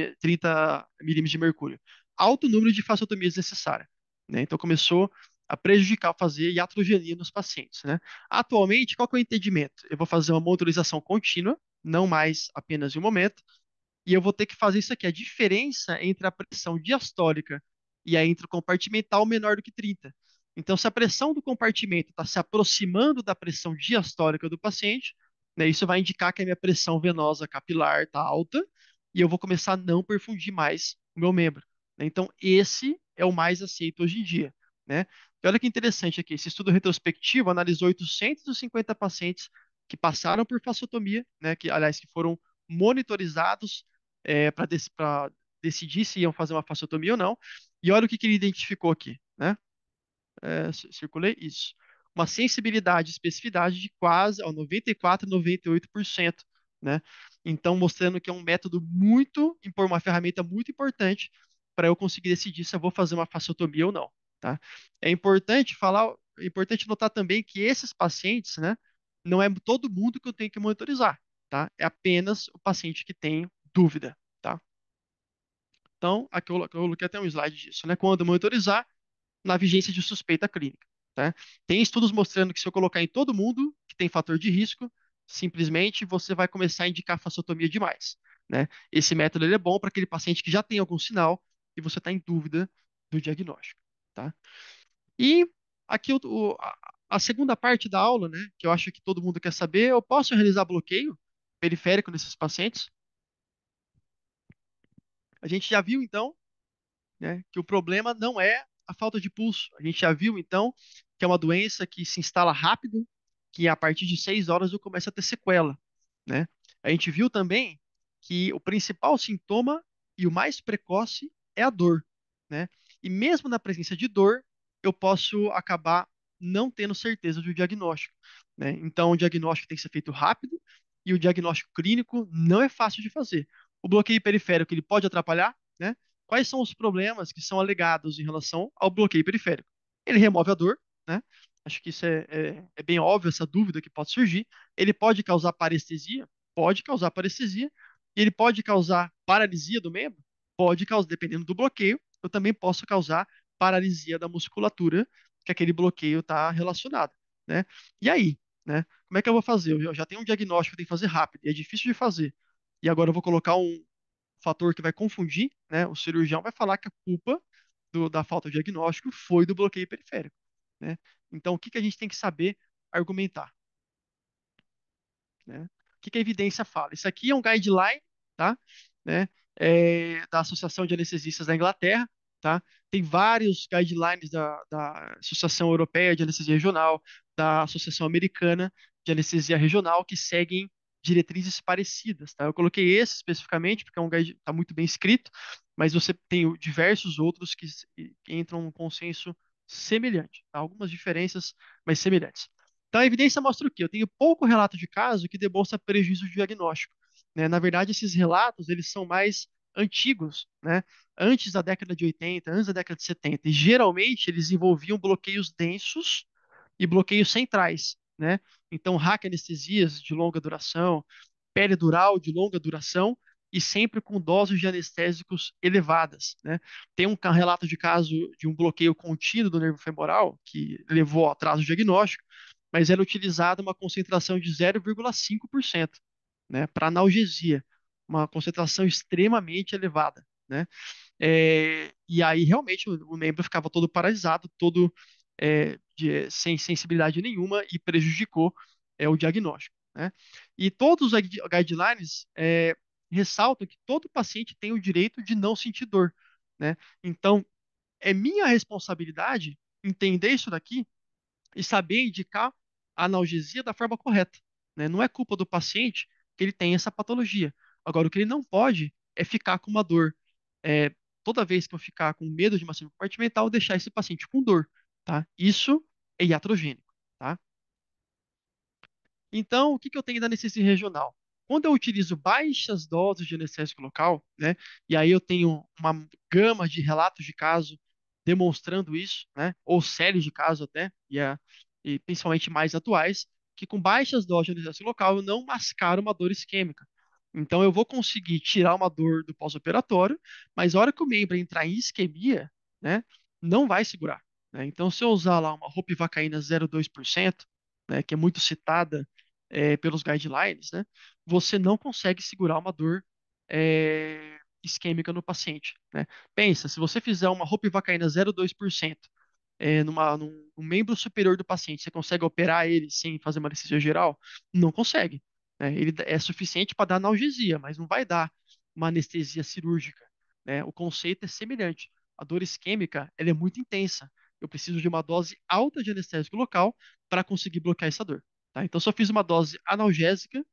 S2: milímetros de mercúrio? Alto número de fasciotomias necessárias, né? Então começou a prejudicar fazer iatrogenia nos pacientes, né? Atualmente, qual que é o entendimento? Eu vou fazer uma monitorização contínua, não mais apenas em um momento, e eu vou ter que fazer isso aqui. A diferença entre a pressão diastólica e a intracompartimental menor do que 30. Então, se a pressão do compartimento está se aproximando da pressão diastólica do paciente, né, isso vai indicar que a minha pressão venosa capilar está alta e eu vou começar a não perfundir mais o meu membro, né? Então, esse é o mais aceito hoje em dia, né? E olha que interessante aqui, esse estudo retrospectivo analisou 850 pacientes que passaram por fasciotomia, né, que, aliás, que foram monitorizados para decidir se iam fazer uma fasciotomia ou não. E olha o que ele identificou aqui, né? Circulei isso. uma sensibilidade e especificidade de quase ó, 94, 98%, né? Então, mostrando que é um método uma ferramenta muito importante para eu conseguir decidir se eu vou fazer uma fasciotomia ou não, tá? É importante falar, é importante notar também que esses pacientes, né, não é todo mundo que eu tenho que monitorizar, tá? É apenas o paciente que tem dúvida, tá? Então, aqui eu coloquei até um slide disso, né? Quando monitorizar, na vigência de suspeita clínica, tá? Tem estudos mostrando que se eu colocar em todo mundo que tem fator de risco, simplesmente você vai começar a indicar fasciotomia demais, né? Esse método ele é bom para aquele paciente que já tem algum sinal e você está em dúvida do diagnóstico, tá? E aqui a segunda parte da aula, né, que eu acho que todo mundo quer saber, eu posso realizar bloqueio periférico nesses pacientes? A gente já viu então, né, que o problema não é a falta de pulso. A gente já viu, então, que é uma doença que se instala rápido, que a partir de 6 horas eu começo a ter sequela, né? A gente viu também que o principal sintoma e o mais precoce é a dor, né? E mesmo na presença de dor, eu posso acabar não tendo certeza do diagnóstico, né? Então, o diagnóstico tem que ser feito rápido e o diagnóstico clínico não é fácil de fazer. O bloqueio periférico, ele pode atrapalhar, né? Quais são os problemas que são alegados em relação ao bloqueio periférico? Ele remove a dor, né? Acho que isso é bem óbvio, essa dúvida que pode surgir. Ele pode causar parestesia? Pode causar parestesia. E ele pode causar paralisia do membro? Pode causar, dependendo do bloqueio, eu também posso causar paralisia da musculatura que aquele bloqueio está relacionado, né? E aí, né? Como é que eu vou fazer? Eu já tenho um diagnóstico que eu tenho que fazer rápido, e é difícil de fazer. E agora eu vou colocar um fator que vai confundir, né? O cirurgião vai falar que a culpa da falta de diagnóstico foi do bloqueio periférico, né? Então, o que que a gente tem que saber argumentar, né? O que que a evidência fala? Isso aqui é um guideline, tá? Né? Da Associação de Anestesistas da Inglaterra, tá? Tem vários guidelines da Associação Europeia de Anestesia Regional, da Associação Americana de Anestesia Regional, que seguem diretrizes parecidas, tá? Eu coloquei esse especificamente porque é um guide, está muito bem escrito, mas você tem diversos outros que entram num consenso semelhante, tá? Algumas diferenças, mas semelhantes. Então, a evidência mostra o quê? Eu tenho pouco relato de caso que demonstra prejuízo de diagnóstico, né? Na verdade, esses relatos eles são mais antigos, né? Antes da década de 80, antes da década de 70. E geralmente eles envolviam bloqueios densos e bloqueios centrais, né? Então, anestesias de longa duração, peridural de longa duração e sempre com doses de anestésicos elevadas, né? Tem um relato de caso de um bloqueio contínuo do nervo femoral que levou ao atraso diagnóstico, mas era utilizada uma concentração de 0,5%, né, para analgesia, uma concentração extremamente elevada, né? E aí realmente o membro ficava todo paralisado, todo sem sensibilidade nenhuma e prejudicou o diagnóstico, né? E todos os guidelines ressaltam que todo paciente tem o direito de não sentir dor, né? Então, é minha responsabilidade entender isso daqui e saber indicar a analgesia da forma correta, né? Não é culpa do paciente que ele tem essa patologia. Agora, o que ele não pode é ficar com uma dor. É, toda vez que eu ficar com medo de uma síndrome compartimental, deixar esse paciente com dor, tá? Isso é iatrogênico, tá? Então, o que que eu tenho da anestesia regional? Quando eu utilizo baixas doses de anestésico local, né, e aí eu tenho uma gama de relatos de caso demonstrando isso, né, ou séries de casos até, e principalmente mais atuais, que com baixas doses de anestésico local eu não mascaro uma dor isquêmica. Então eu vou conseguir tirar uma dor do pós-operatório, mas a hora que o membro entrar em isquemia, né, não vai segurar, né? Então se eu usar lá uma ropivacaína 0,2%, né, que é muito citada pelos guidelines, né, você não consegue segurar uma dor isquêmica no paciente, né? Pensa, se você fizer uma ropivacaína 0,2% num membro superior do paciente, você consegue operar ele sem fazer uma anestesia geral? Não consegue, né? Ele é suficiente para dar analgesia, mas não vai dar uma anestesia cirúrgica, né? O conceito é semelhante. A dor isquêmica, ela é muito intensa. Eu preciso de uma dose alta de anestésico local para conseguir bloquear essa dor. Tá? Então, se eu fiz uma dose analgésica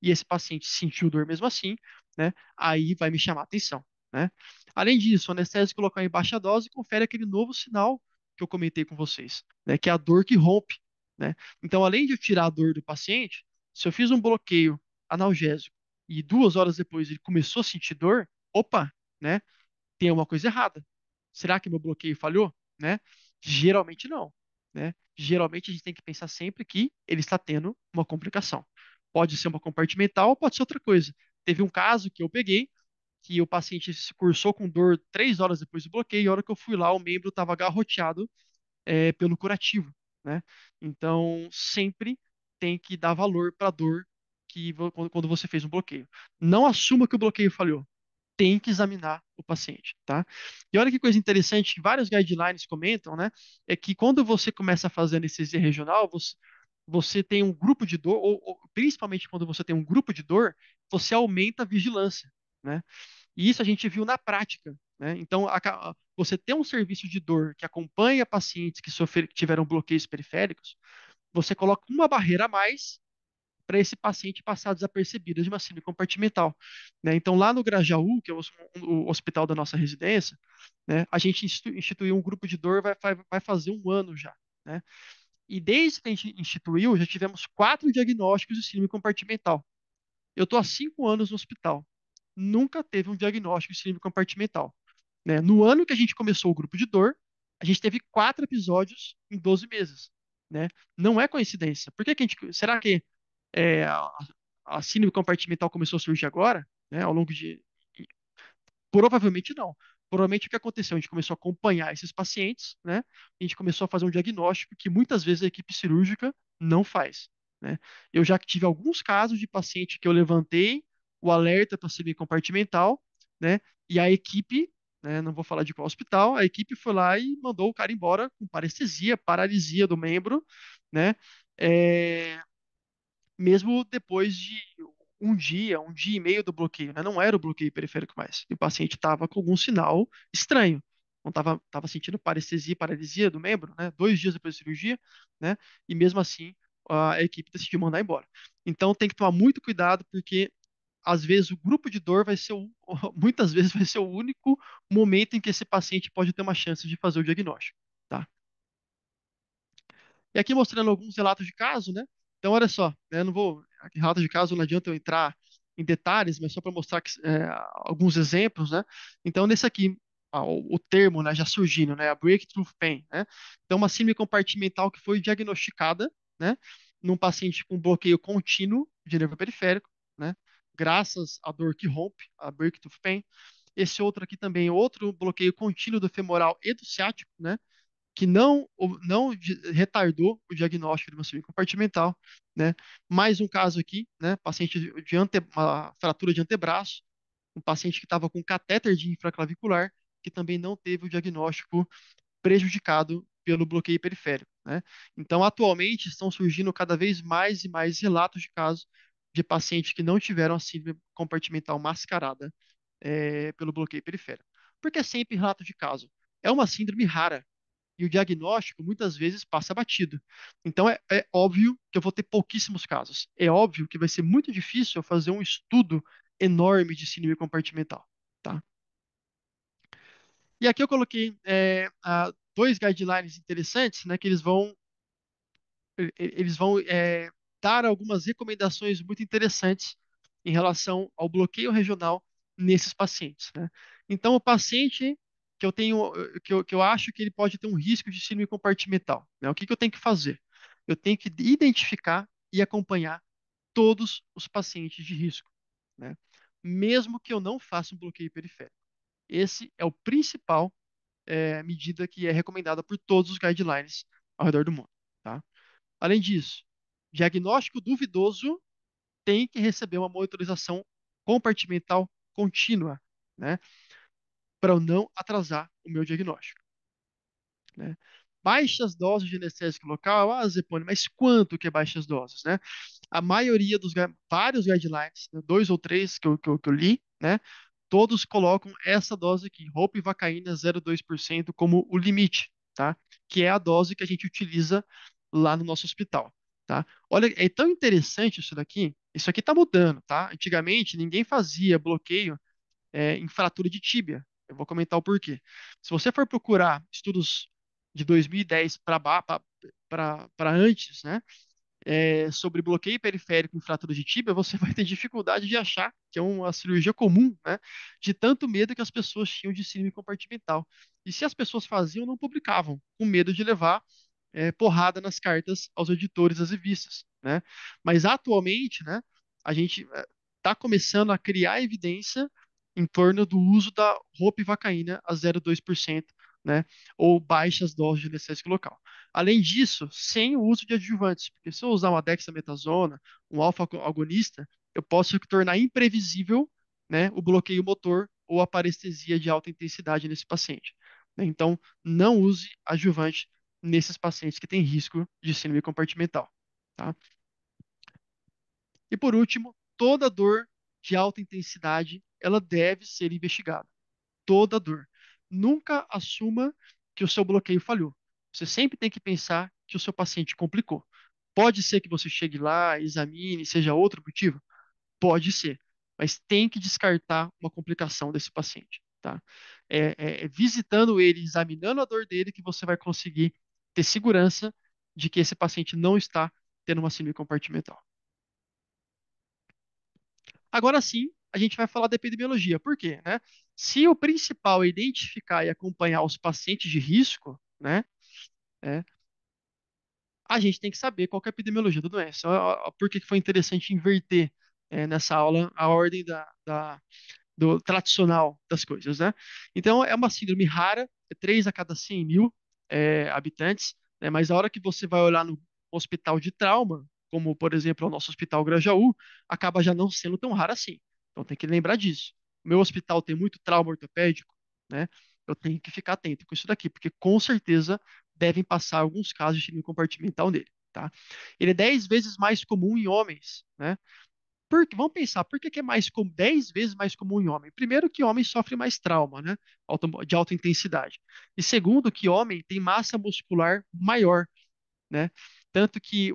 S2: e esse paciente sentiu dor mesmo assim, né, aí vai me chamar a atenção, né? Além disso, o anestésico local em baixa dose confere aquele novo sinal que eu comentei com vocês, né, que é a dor que rompe. né? Então, além de eu tirar a dor do paciente, se eu fiz um bloqueio analgésico e 2 horas depois ele começou a sentir dor, opa, né? Tem uma coisa errada. Será que meu bloqueio falhou? Né? Geralmente não, né? Geralmente a gente tem que pensar sempre que ele está tendo uma complicação. Pode ser uma compartimental, pode ser outra coisa. Teve um caso que eu peguei que o paciente se cursou com dor 3 horas depois do bloqueio, e a hora que eu fui lá, o membro estava garroteado pelo curativo, né? Então, sempre tem que dar valor para a dor quando você fez um bloqueio. Não assuma que o bloqueio falhou. Tem que examinar o paciente, tá? E olha que coisa interessante, que vários guidelines comentam, né? É que quando você começa a fazer anestesia regional, você tem um grupo de dor, ou principalmente quando você tem um grupo de dor, você aumenta a vigilância, né? E isso a gente viu na prática, né? Então, você ter um serviço de dor que acompanha pacientes que tiveram bloqueios periféricos, você coloca uma barreira a mais para esse paciente passar desapercebido de uma síndrome compartimental, né? Então, lá no Grajaú, que é o hospital da nossa residência, né, a gente instituiu um grupo de dor, vai fazer um ano já, né? E desde que a gente instituiu, já tivemos 4 diagnósticos de síndrome compartimental. Eu estou há 5 anos no hospital. Nunca teve um diagnóstico de síndrome compartimental, né? No ano que a gente começou o grupo de dor, a gente teve 4 episódios em 12 meses, né? Não é coincidência. Por que que será que a síndrome compartimental começou a surgir agora, né? Ao longo de Provavelmente não. Provavelmente o que aconteceu? A gente começou a acompanhar esses pacientes, né? A gente começou a fazer um diagnóstico que muitas vezes a equipe cirúrgica não faz, né? Eu já tive alguns casos de paciente que eu levantei o alerta para síndrome compartimental, né? E a equipe, né? Não vou falar de qual hospital, a equipe foi lá e mandou o cara embora com parestesia, paralisia do membro, né? É, mesmo depois de um dia e meio do bloqueio, né? Não era o bloqueio periférico mais. E o paciente estava com algum sinal estranho. Não estava sentindo parestesia, paralisia do membro, né? 2 dias depois da cirurgia, né? E mesmo assim, a equipe decidiu mandar embora. Então tem que tomar muito cuidado, porque às vezes o grupo de dor vai ser muitas vezes vai ser o único momento em que esse paciente pode ter uma chance de fazer o diagnóstico, tá? E aqui mostrando alguns relatos de caso, né? Então, olha só, né, eu não vou. Aqui, relatos de caso, não adianta eu entrar em detalhes, mas só para mostrar alguns exemplos, né? Então, nesse aqui, o termo, né, já surgindo, né? A breakthrough pain, né? Então, uma síndrome compartimental que foi diagnosticada, né? Num paciente com bloqueio contínuo de nervo periférico, né? Graças à dor que rompe, a breakthrough pain. Esse outro aqui também, outro bloqueio contínuo do femoral e do ciático, né? Que não retardou o diagnóstico de uma síndrome compartimental, né? Mais um caso aqui, né? Paciente uma fratura de antebraço, um paciente que estava com catéter de infraclavicular, que também não teve o diagnóstico prejudicado pelo bloqueio periférico, né? Então, atualmente estão surgindo cada vez mais e mais relatos de casos de pacientes que não tiveram a síndrome compartimental mascarada pelo bloqueio periférico. Porque é sempre relato de caso. É uma síndrome rara, e o diagnóstico muitas vezes passa batido. Então é óbvio que eu vou ter pouquíssimos casos. É óbvio que vai ser muito difícil eu fazer um estudo enorme de síndrome compartimental, tá? E aqui eu coloquei 2 guidelines interessantes, né, que eles vão dar algumas recomendações muito interessantes em relação ao bloqueio regional nesses pacientes, né? Então, o paciente que eu tenho, que eu acho que ele pode ter um risco de síndrome compartimental, né? O que que eu tenho que fazer? Eu tenho que identificar e acompanhar todos os pacientes de risco, né? Mesmo que eu não faça um bloqueio periférico. Esse é o principal medida que é recomendada por todos os guidelines ao redor do mundo, tá? Além disso, diagnóstico duvidoso tem que receber uma monitorização compartimental contínua, né? Para eu não atrasar o meu diagnóstico, né? Baixas doses de anestésico local, Zepone, mas quanto que é baixas doses, né? A maioria vários guidelines, né, 2 ou 3 que eu li, né? Todos colocam essa dose aqui, ropivacaína 0,2% como o limite, tá? Que é a dose que a gente utiliza lá no nosso hospital, tá? Olha, é tão interessante isso aqui tá mudando, tá? Antigamente ninguém fazia bloqueio em fratura de tíbia. Eu vou comentar o porquê. Se você for procurar estudos de 2010 para antes, né? Sobre bloqueio periférico em fratura de tíbia, você vai ter dificuldade de achar que é uma cirurgia comum, né? De tanto medo que as pessoas tinham de síndrome compartimental. E se as pessoas faziam, não publicavam, com medo de levar porrada nas cartas aos editores das revistas, né? Mas atualmente, né, a gente está começando a criar evidência em torno do uso da ropivacaína a 0,2%, né, ou baixas doses de anestésico local. Além disso, sem o uso de adjuvantes, porque se eu usar uma dexametasona, um alfa-agonista, eu posso tornar imprevisível, né, o bloqueio motor ou a parestesia de alta intensidade nesse paciente. Né? Então, não use adjuvante nesses pacientes que têm risco de síndrome compartimental. Tá? E por último, toda dor de alta intensidade, ela deve ser investigada. Toda dor. Nunca assuma que o seu bloqueio falhou. Você sempre tem que pensar que o seu paciente complicou. Pode ser que você chegue lá, examine, seja outro motivo? Pode ser, mas tem que descartar uma complicação desse paciente, tá? É visitando ele, examinando a dor dele, que você vai conseguir ter segurança de que esse paciente não está tendo uma síndrome compartimental. Agora sim, a gente vai falar da epidemiologia. Por quê, né? Se o principal é identificar e acompanhar os pacientes de risco, né? é, a gente tem que saber qual que é a epidemiologia da doença. Por que que foi interessante inverter nessa aula a ordem do tradicional das coisas, né? Então, é uma síndrome rara, é 3 a cada 100 mil habitantes, né? Mas a hora que você vai olhar no hospital de trauma, como, por exemplo, o nosso hospital Grajaú, acaba já não sendo tão rara assim. Então, tem que lembrar disso. O meu hospital tem muito trauma ortopédico, né? Eu tenho que ficar atento com isso daqui, porque com certeza devem passar alguns casos de síndrome compartimental nele, tá? Ele é 10 vezes mais comum em homens, né? Vamos pensar, por que que é 10 vezes mais comum em homem? Primeiro, que homem sofre mais trauma, né? De alta intensidade. E segundo, que homem tem massa muscular maior, né? Tanto que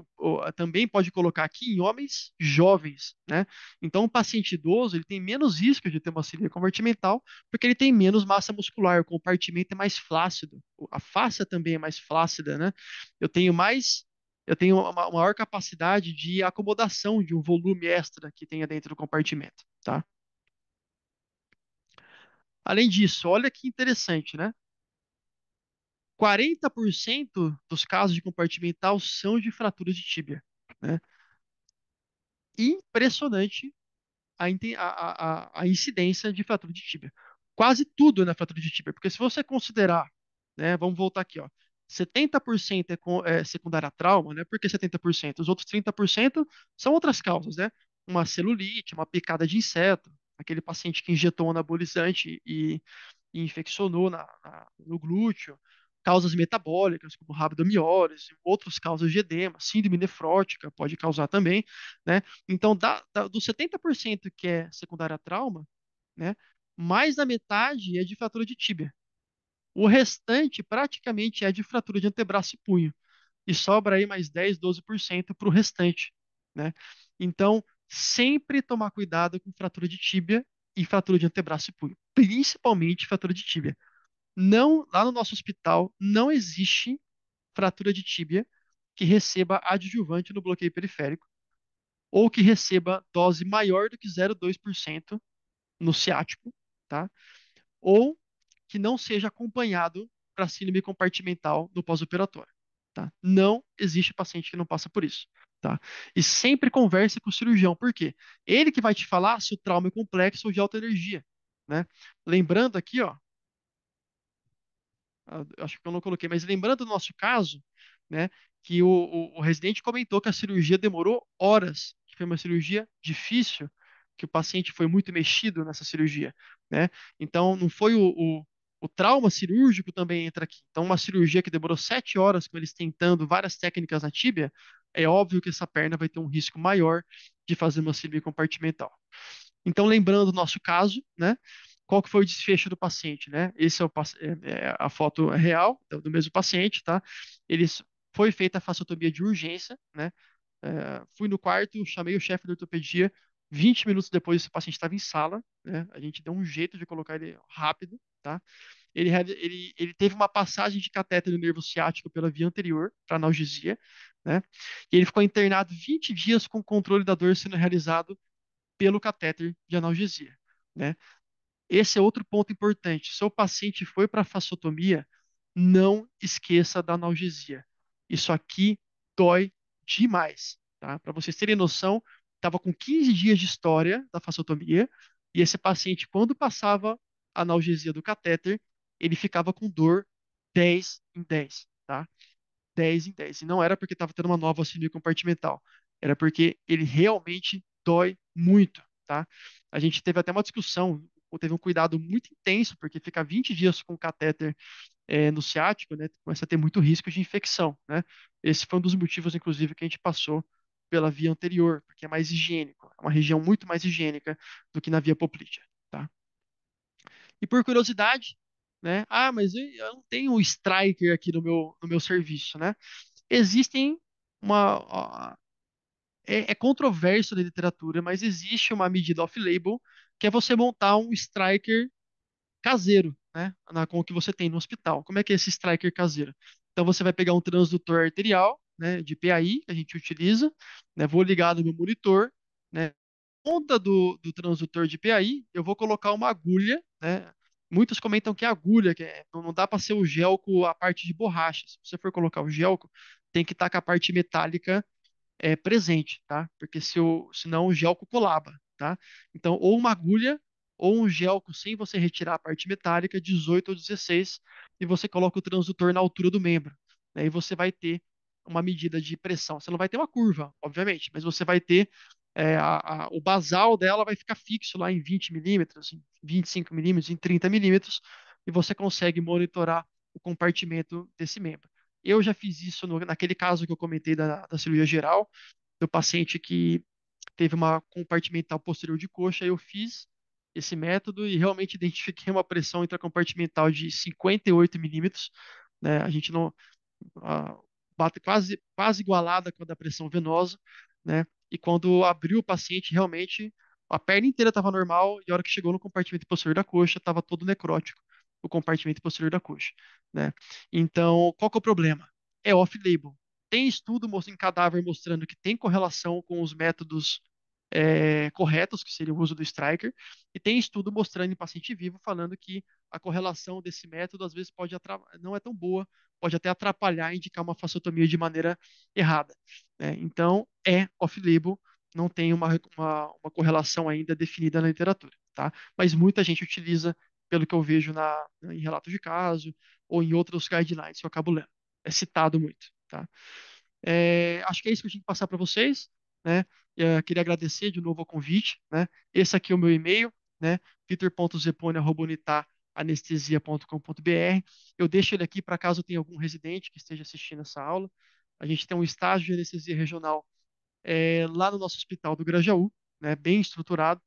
S2: também pode colocar aqui em homens jovens, né? Então, o paciente idoso, ele tem menos risco de ter uma síndrome compartimental, porque ele tem menos massa muscular, o compartimento é mais flácido, a fascia também é mais flácida, né? Eu tenho mais, eu tenho uma maior capacidade de acomodação de um volume extra que tenha dentro do compartimento, tá? Além disso, olha que interessante, né? 40% dos casos de compartimental são de fraturas de tíbia, né? Impressionante a incidência de fratura de tíbia. Quase tudo é na fratura de tíbia, porque se você considerar, né, vamos voltar aqui, ó, 70% é secundária a trauma, né? Por que 70%? Os outros 30% são outras causas, né? Uma celulite, uma picada de inseto, aquele paciente que injetou um anabolizante e infeccionou no glúteo, causas metabólicas, como rabdomiólise, outras causas de edema, síndrome nefrótica pode causar também, né? Então, dos 70% que é secundária a trauma, né, mais da metade é de fratura de tíbia. O restante praticamente é de fratura de antebraço e punho. E sobra aí mais 10, 12% para o restante, né? Então, sempre tomar cuidado com fratura de tíbia e fratura de antebraço e punho, principalmente fratura de tíbia. Não, lá no nosso hospital não existe fratura de tíbia que receba adjuvante no bloqueio periférico ou que receba dose maior do que 0,2% no ciático, tá? Ou que não seja acompanhado para síndrome compartimental no pós-operatório, tá? Não existe paciente que não passa por isso, tá? E sempre converse com o cirurgião, por quê? Ele que vai te falar se o trauma é complexo ou de alta energia, né? Lembrando aqui, ó, acho que eu não coloquei, mas lembrando do nosso caso, né, que o residente comentou que a cirurgia demorou horas, que foi uma cirurgia difícil, que o paciente foi muito mexido nessa cirurgia, né? Então, não foi o trauma cirúrgico também entra aqui. Então, uma cirurgia que demorou 7 horas com eles tentando várias técnicas na tíbia, é óbvio que essa perna vai ter um risco maior de fazer uma cirurgia compartimental. Então, lembrando do nosso caso, né? Qual que foi o desfecho do paciente, né? Esse é a foto real do mesmo paciente, tá? Eles foi feita a fasciotomia de urgência, né? Fui no quarto, chamei o chefe de ortopedia. 20 minutos depois, esse paciente estava em sala, né? A gente deu um jeito de colocar ele rápido. tá? Ele teve uma passagem de catéter no nervo ciático pela via anterior, para analgesia, né? E ele ficou internado 20 dias com o controle da dor sendo realizado pelo catéter de analgesia, né? Esse é outro ponto importante. Se o paciente foi para a fascotomia, não esqueça da analgesia. Isso aqui dói demais, tá? Para vocês terem noção, estava com 15 dias de história da fascotomia e esse paciente, quando passava a analgesia do catéter, ele ficava com dor 10 em 10, tá? 10 em 10. E não era porque estava tendo uma nova síndrome compartimental, era porque ele realmente dói muito, tá? A gente teve até uma discussão, ou teve um cuidado muito intenso, porque ficar 20 dias com catéter no ciático, né, começa a ter muito risco de infecção, né? Esse foi um dos motivos, inclusive, que a gente passou pela via anterior, porque é mais higiênico, é uma região muito mais higiênica do que na via poplítea, tá? E por curiosidade, né? Ah, mas eu não tenho um striker aqui no meu serviço, né? Existem uma. É controverso na literatura, mas existe uma medida off-label que é você montar um striker caseiro, né? Com o que você tem no hospital. Como é que é esse striker caseiro? Então você vai pegar um transdutor arterial, né, de PAI, que a gente utiliza, né? Vou ligar no meu monitor, né? Ponta do transdutor de PAI, eu vou colocar uma agulha, né? Muitos comentam que é agulha, não dá para ser o gel com a parte de borracha. Se você for colocar o gelco, tem que estar com a parte metálica presente, tá? Porque senão o gelco colaba, tá? Então, ou uma agulha ou um gelco sem você retirar a parte metálica, 18 ou 16, e você coloca o transdutor na altura do membro, né? E você vai ter uma medida de pressão. Você não vai ter uma curva, obviamente, mas você vai ter o basal dela vai ficar fixo lá em 20 milímetros, em 25 milímetros, em 30 milímetros, e você consegue monitorar o compartimento desse membro. Eu já fiz isso naquele caso que eu comentei da cirurgia geral, do paciente que teve uma compartimental posterior de coxa, eu fiz esse método e realmente identifiquei uma pressão intracompartimental de 58 milímetros, né? A gente não a- bate quase igualada com a da pressão venosa, né? E quando abriu o paciente, realmente a perna inteira estava normal e a hora que chegou no compartimento posterior da coxa, estava todo necrótico, o compartimento posterior da coxa, né? Então, qual que é o problema? É off-label. Tem estudo em cadáver mostrando que tem correlação com os métodos corretos, que seria o uso do striker, e tem estudo mostrando em paciente vivo falando que a correlação desse método às vezes não é tão boa, pode até atrapalhar e indicar uma fasciotomia de maneira errada, né? Então, é off-label, não tem uma correlação ainda definida na literatura, tá? Mas muita gente utiliza, pelo que eu vejo em relatos de caso ou em outros guidelines que eu acabo lendo. É citado muito, tá? Acho que é isso que eu tinha que passar para vocês, né? Queria agradecer de novo o convite, né? Esse aqui é o meu e-mail, né? vitor.zepone@unitaanestesia.com.br. Eu deixo ele aqui para caso tenha algum residente que esteja assistindo essa aula. A gente tem um estágio de anestesia regional lá no nosso hospital do Grajaú, né? Bem estruturado.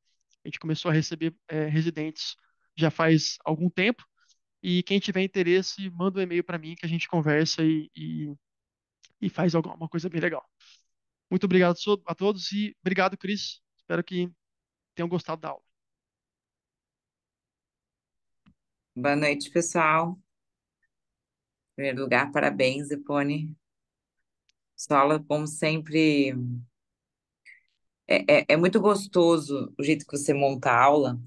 S2: A gente começou a receber residentes já faz algum tempo. E quem tiver interesse, manda um e-mail para mim que a gente conversa e faz alguma coisa bem legal. Muito obrigado a todos e obrigado, Cris. Espero que tenham gostado da aula.
S1: Boa noite, pessoal. Em primeiro lugar, parabéns, Epone. Sua aula, como sempre, é muito gostoso o jeito que você monta a aula.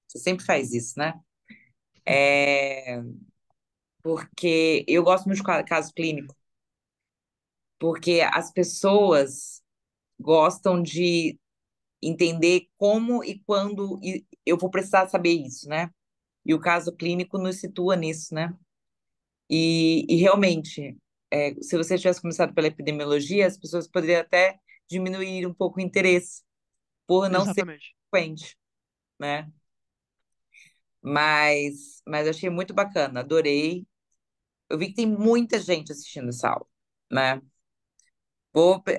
S1: Você sempre faz isso, né? É, porque eu gosto muito de caso clínico, porque as pessoas gostam de entender como e quando eu vou precisar saber isso, né? E o caso clínico nos situa nisso, né? E realmente, se você tivesse começado pela epidemiologia, as pessoas poderiam até diminuir um pouco o interesse por não ser
S2: Exatamente.
S1: frequente, né? Mas eu achei muito bacana, adorei. Eu vi que tem muita gente assistindo essa aula, né?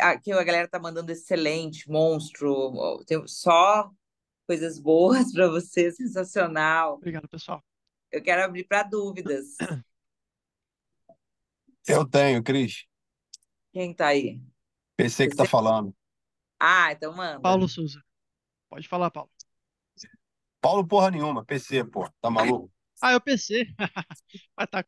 S1: Aqui a galera tá mandando excelente, monstro, tem só coisas boas para você, sensacional.
S2: Obrigado, pessoal.
S1: Eu quero abrir para dúvidas.
S3: Eu tenho, Cris.
S1: Quem tá aí?
S3: PC que tá
S1: Você?
S3: falando.
S1: Ah, então manda.
S2: Paulo Souza. Pode falar, Paulo.
S3: Paulo porra nenhuma, PC, pô. Tá maluco?
S2: Ah, é o PC. Mas tá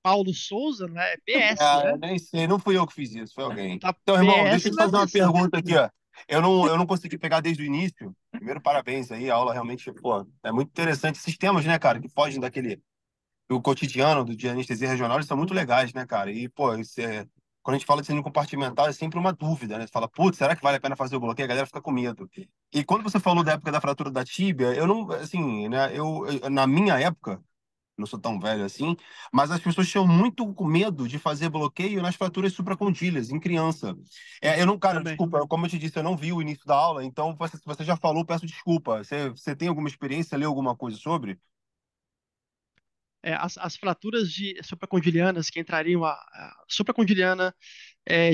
S2: Paulo Souza, né? É PS,
S3: Ah,
S2: né?
S3: eu nem sei, não fui eu que fiz isso, foi alguém.
S2: Tá
S3: Então, irmão, deixa
S2: PS
S3: eu te
S2: na
S3: fazer uma
S2: nossa.
S3: pergunta aqui, ó. Eu não consegui pegar desde o início. Primeiro, parabéns aí, a aula realmente, pô, é muito interessante. Esses temas, né, cara, que fogem do cotidiano, de anestesia regional, eles são muito legais, né, cara? E, pô, quando a gente fala de síndrome compartimental, é sempre uma dúvida, né? Você fala, putz, será que vale a pena fazer o bloqueio? A galera fica com medo. E quando você falou da época da fratura da tíbia, eu não, assim, né, na minha época, não sou tão velho assim, mas as pessoas tinham muito medo de fazer bloqueio nas fraturas supracondíleas, em criança. Eu não, cara,
S2: Também.
S3: desculpa, como eu te disse, eu não vi o início da aula, então se você já falou, peço desculpa. Você tem alguma experiência, leu alguma coisa sobre?
S2: As fraturas supracondilianas que entrariam a supracondiliana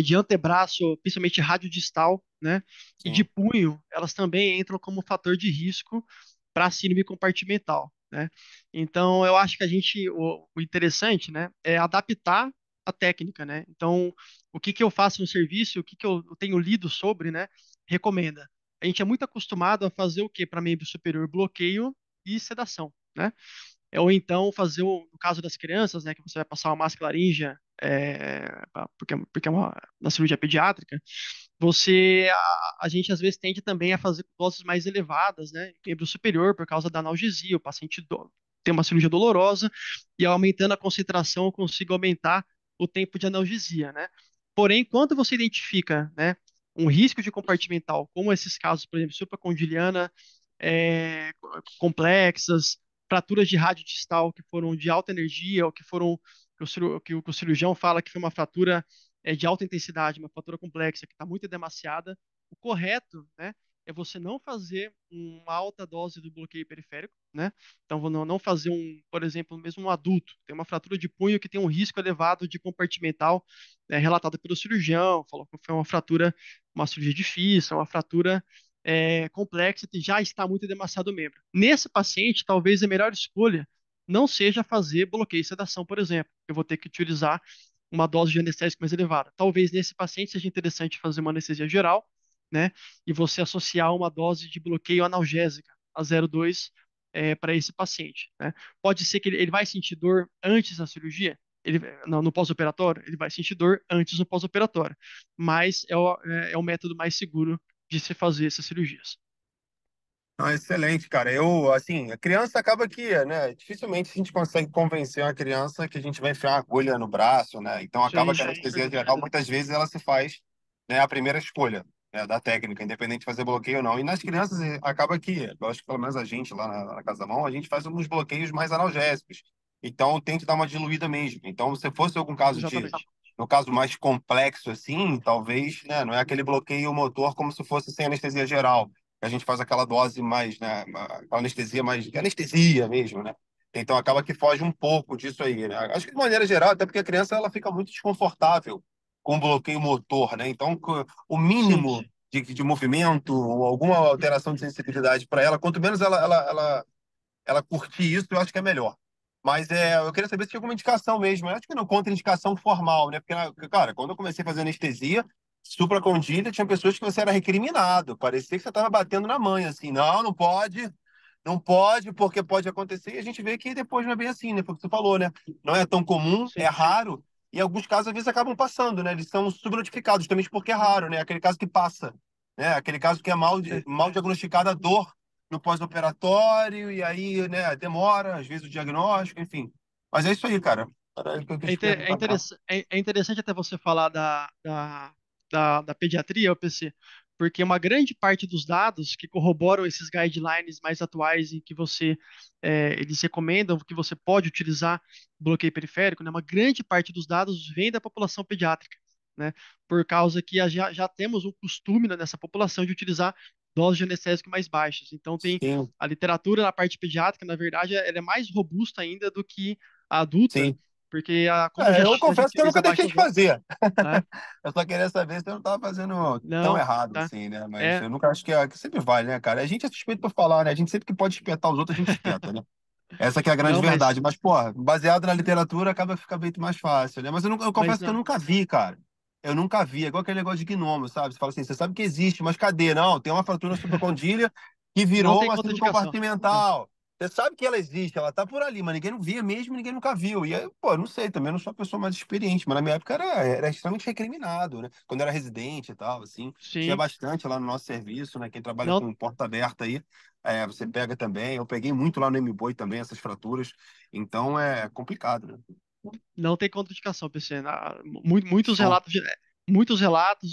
S2: de antebraço, principalmente radiodistal, né, e de
S3: Sim.
S2: punho, elas também entram como fator de risco para a síndrome compartimental, né? Então, eu acho que o interessante, né, é adaptar a técnica, né? Então, o que que eu faço no serviço, o que que eu tenho lido sobre, né, recomenda. A gente é muito acostumado a fazer o que para membro superior? Bloqueio e sedação, né? Ou então fazer, no caso das crianças, né, que você vai passar uma máscara laríngea, porque é na cirurgia pediátrica, a gente às vezes tende também a fazer doses mais elevadas, né, em membro superior, por causa da analgesia, o paciente tem uma cirurgia dolorosa, e aumentando a concentração eu consigo aumentar o tempo de analgesia, né. Porém, quando você identifica, né, um risco de compartimental, como esses casos, por exemplo, supracondiliana, complexas, fraturas de rádio distal que foram de alta energia, ou que foram que o cirurgião fala que foi uma fratura de alta intensidade, uma fratura complexa que está muito edemaciada. O correto, né, é você não fazer uma alta dose do bloqueio periférico, né? Então, não fazer por exemplo, mesmo um adulto tem uma fratura de punho que tem um risco elevado de compartimental, relatado pelo cirurgião, falou que foi uma cirurgia difícil, uma fratura complexa que já está muito edemaciado o membro. Nesse paciente, talvez a melhor escolha não seja fazer bloqueio e sedação, por exemplo. Eu vou ter que utilizar uma dose de anestésico mais elevada. Talvez nesse paciente seja interessante fazer uma anestesia geral, né? E você associar uma dose de bloqueio analgésica a 0,2 para esse paciente, né? Pode ser que ele vai sentir dor antes da cirurgia, no pós-operatório, ele vai sentir dor antes no pós-operatório, mas é o método mais seguro de se fazer essas cirurgias.
S3: Ah, excelente, cara. Assim, a criança acaba que, né, dificilmente a gente consegue convencer uma criança que a gente vai enfiar uma agulha no braço, né? Então acaba
S2: Sim,
S3: que a anestesia geral, muitas vezes, ela se faz, né, a primeira escolha, né, da técnica, independente de fazer bloqueio ou não. E nas crianças, acaba que, eu acho que pelo menos a gente lá na Casa da Mão, a gente faz uns bloqueios mais analgésicos. Então tem que dar uma diluída mesmo. Então, se fosse algum caso
S2: exatamente.
S3: no caso mais complexo assim, talvez, né, não é aquele bloqueio motor como se fosse sem anestesia geral, a gente faz aquela dose mais, né, aquela anestesia mais, anestesia mesmo, né? Então acaba que foge um pouco disso aí, né? Acho que de maneira geral, até porque a criança ela fica muito desconfortável com o bloqueio motor, né? Então o
S2: Sim,
S3: mínimo de movimento ou alguma alteração de sensibilidade para ela, quanto menos ela curtir isso, eu acho que é melhor. Mas eu queria saber se tinha alguma indicação mesmo. Eu acho que não contraindicação formal, né? Porque, cara, quando eu comecei a fazer anestesia, supracondília, tinha pessoas que você era recriminado. Parecia que você estava batendo na mãe, assim. Não, não pode, não pode, porque pode acontecer. E a gente vê que depois não é bem assim, né? Foi o que você falou, né? Não é tão comum, é
S2: sim.
S3: raro. E em alguns casos, às vezes, acabam passando, né? Eles são subnotificados, justamente porque é raro, né? Aquele caso que passa, né? Aquele caso que é
S2: É,
S3: mal diagnosticada a dor no pós-operatório, e aí, né, demora, às vezes, o diagnóstico, enfim. Mas é isso aí, cara. Era isso que eu quis te perguntar mesmo.
S2: é interessante até você falar da pediatria, o PC, porque uma grande parte dos dados que corroboram esses guidelines mais atuais em que eles recomendam que você pode utilizar bloqueio periférico, né, uma grande parte dos dados vem da população pediátrica, né, por causa que já temos um costume, né, nessa população de utilizar doses de anestésico mais baixas. Então, tem
S3: Sim,
S2: a literatura na parte pediátrica, na verdade, ela é mais robusta ainda do que a adulta,
S3: sim.
S2: porque como
S3: Eu
S2: a gente
S3: confesso que eu
S2: utiliza
S3: nunca deixei
S2: baixas
S3: de
S2: doses,
S3: fazer.
S2: né?
S3: Eu só queria saber se eu não estava fazendo tão
S2: Não,
S3: errado
S2: tá?
S3: assim, né? Mas
S2: É,
S3: eu nunca acho que sempre vale, né, cara? A gente é suspeito por falar, né? A gente sempre que pode espetar os outros, a gente espeta, né? Essa que é a grande
S2: não,
S3: verdade. Mas, pô, baseado na literatura, acaba ficando bem mais fácil, né? Mas eu
S2: mas
S3: confesso que eu
S2: não,
S3: nunca vi, cara. Eu nunca vi. É igual aquele negócio de gnomo, sabe? Você fala assim, você sabe que existe, mas cadê? Não, tem uma fratura supracondílea que
S2: não
S3: virou
S2: tem
S3: uma síndrome
S2: contraindicação. É,
S3: compartimental. Você sabe que ela existe, ela tá por ali, mas ninguém não via mesmo, ninguém nunca viu. E aí, pô, eu não sei, também eu não sou a pessoa mais experiente, mas na minha época era extremamente recriminado, né? Quando eu era residente e tal, assim, tinha
S2: Sim.
S3: bastante lá no nosso serviço, né? Quem trabalha
S2: Não,
S3: com porta aberta aí, você pega também. Eu peguei muito lá no M-Boi também, essas fraturas. Então é complicado, né?
S2: não tem contraindicação, PC. Muitos
S3: Show.
S2: relatos,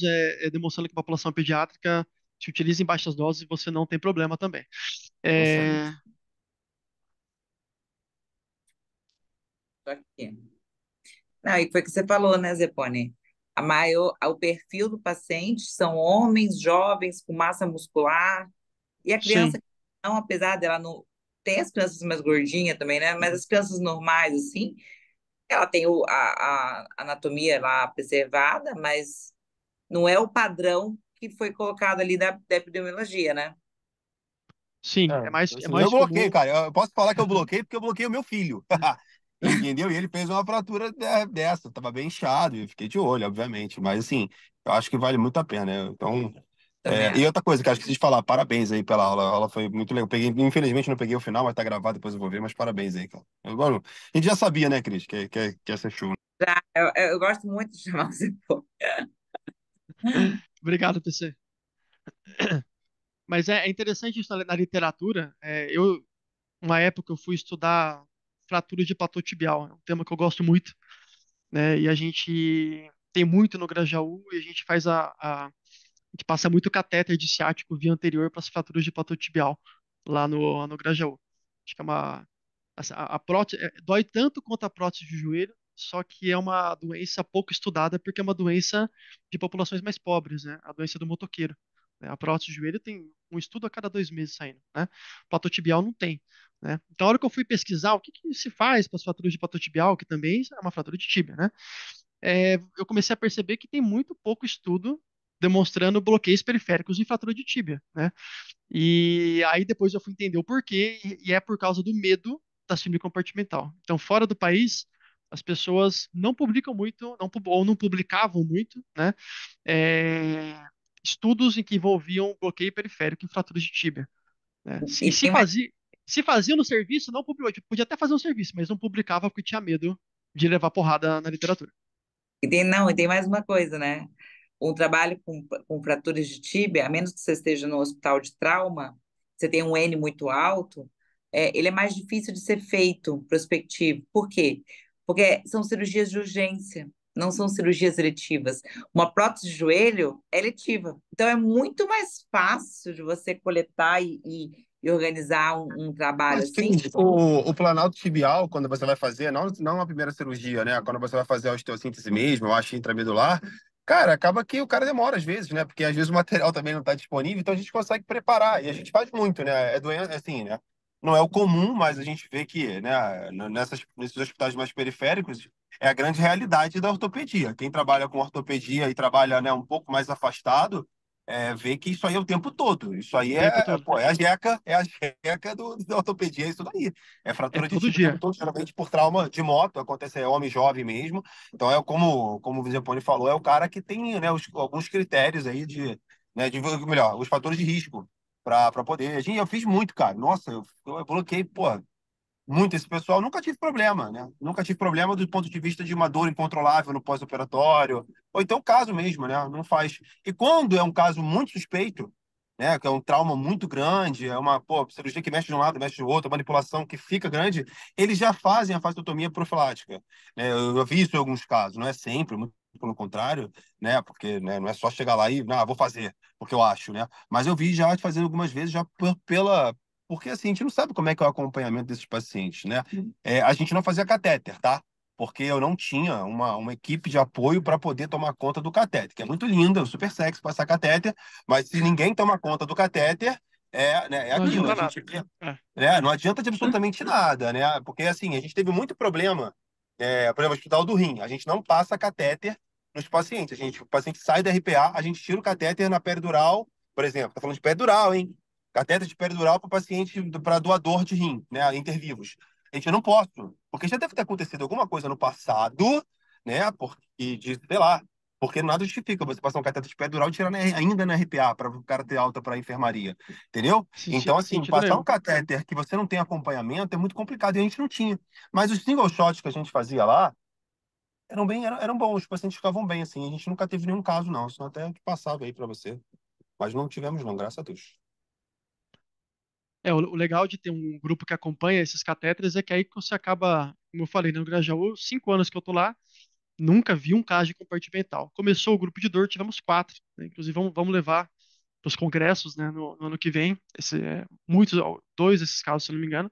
S2: demonstrando que a população pediátrica se utiliza em baixas doses e você não tem problema também. É,
S1: Excelente. Tô aqui. Não, e foi o que você falou, né, Zepone? O perfil do paciente são homens jovens com massa muscular e a
S2: sim,
S1: criança, não, apesar dela não. Tem as crianças mais gordinhas também, né? Mas as crianças normais, assim, ela tem a anatomia lá preservada, mas não é o padrão que foi colocado ali da epidemiologia, né?
S2: sim,
S3: É,
S2: é
S3: assim, eu
S2: mais
S3: bloqueei,
S2: comum.
S3: cara. Eu posso falar que eu bloqueei porque eu bloqueei o meu filho. Entendeu? E ele fez uma fratura dessa. Tava bem inchado e eu fiquei de olho, obviamente. Mas, assim, eu acho que vale muito a pena, né? Então,
S1: Também
S3: e
S1: acho.
S3: outra coisa que eu acho que vocês falar, parabéns aí pela aula. A aula foi muito legal. Infelizmente, não peguei o final, mas tá gravado, depois eu vou ver. Mas parabéns aí, cara. Bom, a gente já sabia, né, Cris, que ia ser show.
S1: Eu gosto muito de chamar você.
S2: Obrigado, PC. Mas é interessante isso na literatura. Uma época, eu fui estudar fratura de patotibial, é um tema que eu gosto muito, né? E a gente tem muito no Grajaú e a gente faz a gente passa muito catéter de ciático via anterior para as fraturas de patotibial lá no Grajaú. Acho que é uma a prótese dói tanto quanto a prótese de joelho, só que é uma doença pouco estudada porque é uma doença de populações mais pobres, né? A doença do motoqueiro, né? A prótese de joelho tem um estudo a cada 2 meses saindo, né? Patotibial não tem, né? Então, a hora que eu fui pesquisar o que que se faz para as fraturas de patotibial, que também é uma fratura de tíbia, né? Eu comecei a perceber que tem muito pouco estudo demonstrando bloqueios periféricos em fratura de tíbia, né? E aí depois eu fui entender o porquê, e é por causa do medo da síndrome compartimental. Então, fora do país, as pessoas não publicam muito, ou não publicavam muito, né? é, Estudos em que envolviam bloqueio periférico em fraturas de tíbia, né? E
S1: E tem mais,
S2: se fazia no serviço, não publicava, tipo, podia até fazer um serviço, mas não publicava porque tinha medo de levar porrada na literatura.
S1: não, e tem mais uma coisa, né? Um trabalho com fraturas de tíbia, a menos que você esteja no hospital de trauma, você tem um N muito alto, ele é mais difícil de ser feito prospectivo. Por quê? Porque são cirurgias de urgência, não são cirurgias eletivas. Uma prótese de joelho é eletiva. Então, é muito mais fácil de você coletar e organizar um trabalho
S3: Mas,
S1: assim.
S3: Cris, o planalto tibial, quando você vai fazer, não a primeira cirurgia, né? Quando você vai fazer a osteossíntese mesmo, eu acho intramedular, cara, acaba que o cara demora às vezes, né? Porque às vezes o material também não está disponível, então a gente consegue preparar. E a gente faz muito, né? É doença, assim, né? Não é o comum, mas a gente vê que, né, nesses hospitais mais periféricos, é a grande realidade da ortopedia. Quem trabalha com ortopedia e trabalha, né, um pouco mais afastado, vê que isso aí é o tempo todo. Isso aí
S2: O tempo todo.
S3: pô, é a jeca da ortopedia, é isso daí. É
S2: É
S3: fratura de
S2: todo
S3: tibia o tempo
S2: dia.
S3: todo, geralmente por trauma de moto, acontece homem jovem mesmo. Então como o Vizepone falou, é o cara que tem, né, alguns critérios aí melhor, os fatores de risco para poder. Gente, eu fiz muito, cara. Nossa, eu bloqueei, pô, muito esse pessoal. Nunca tive problema, né? Nunca tive problema do ponto de vista de uma dor incontrolável no pós-operatório. Ou então caso mesmo, né? Não faz. E quando é um caso muito suspeito, né? Que é um trauma muito grande, é uma, pô, cirurgia que mexe de um lado, mexe do outro, manipulação que fica grande, eles já fazem a faceotomia profilática, né? Eu vi isso em alguns casos, não é sempre, muito pelo contrário, né? Porque, né, não é só chegar lá e, não, vou fazer, porque eu acho, né? Mas eu vi já fazendo algumas vezes já porque assim, a gente não sabe como é que é o acompanhamento desses pacientes, né? A gente não fazia catéter, tá? Porque eu não tinha uma equipe de apoio para poder tomar conta do catéter, que é muito linda, super sexy passar catéter, mas se ninguém toma conta do catéter, né, é
S2: Não
S3: aquilo,
S2: adianta
S3: a
S2: nada.
S3: gente,
S2: É,
S3: né, não adianta de absolutamente nada, né? Porque assim, a gente teve muito problema, por exemplo, no Hospital do Rim, a gente não passa catéter nos pacientes, o paciente sai da RPA, a gente tira o catéter na peridural, por exemplo, tá falando de peridural, hein? Catéter de peridural para paciente, para doador de rim, né, intervivos. A gente não pode, porque já deve ter acontecido alguma coisa no passado, né, porque, sei lá, Porque nada justifica você passar um cateter de epidural e tirar ainda na RPA para o cara ter alta para enfermaria, entendeu? Então, assim,
S2: Sentido
S3: passar um
S2: nenhum.
S3: catéter que você não tem acompanhamento é muito complicado e a gente não tinha. Mas os single shots que a gente fazia lá eram bons, os pacientes ficavam bem, assim. A gente nunca teve nenhum caso, não. Só até que passava aí para você. Mas não tivemos, não, graças a Deus.
S2: O legal de ter um grupo que acompanha esses catéteres é que aí que você acaba, como eu falei, né, no Grajaú, 5 anos que eu tô lá, nunca vi um caso de compartimental. Começou o grupo de dor, tivemos 4, né? Inclusive, vamos levar para os congressos, né, no ano que vem. Muitos, 2 desses casos, se eu não me engano,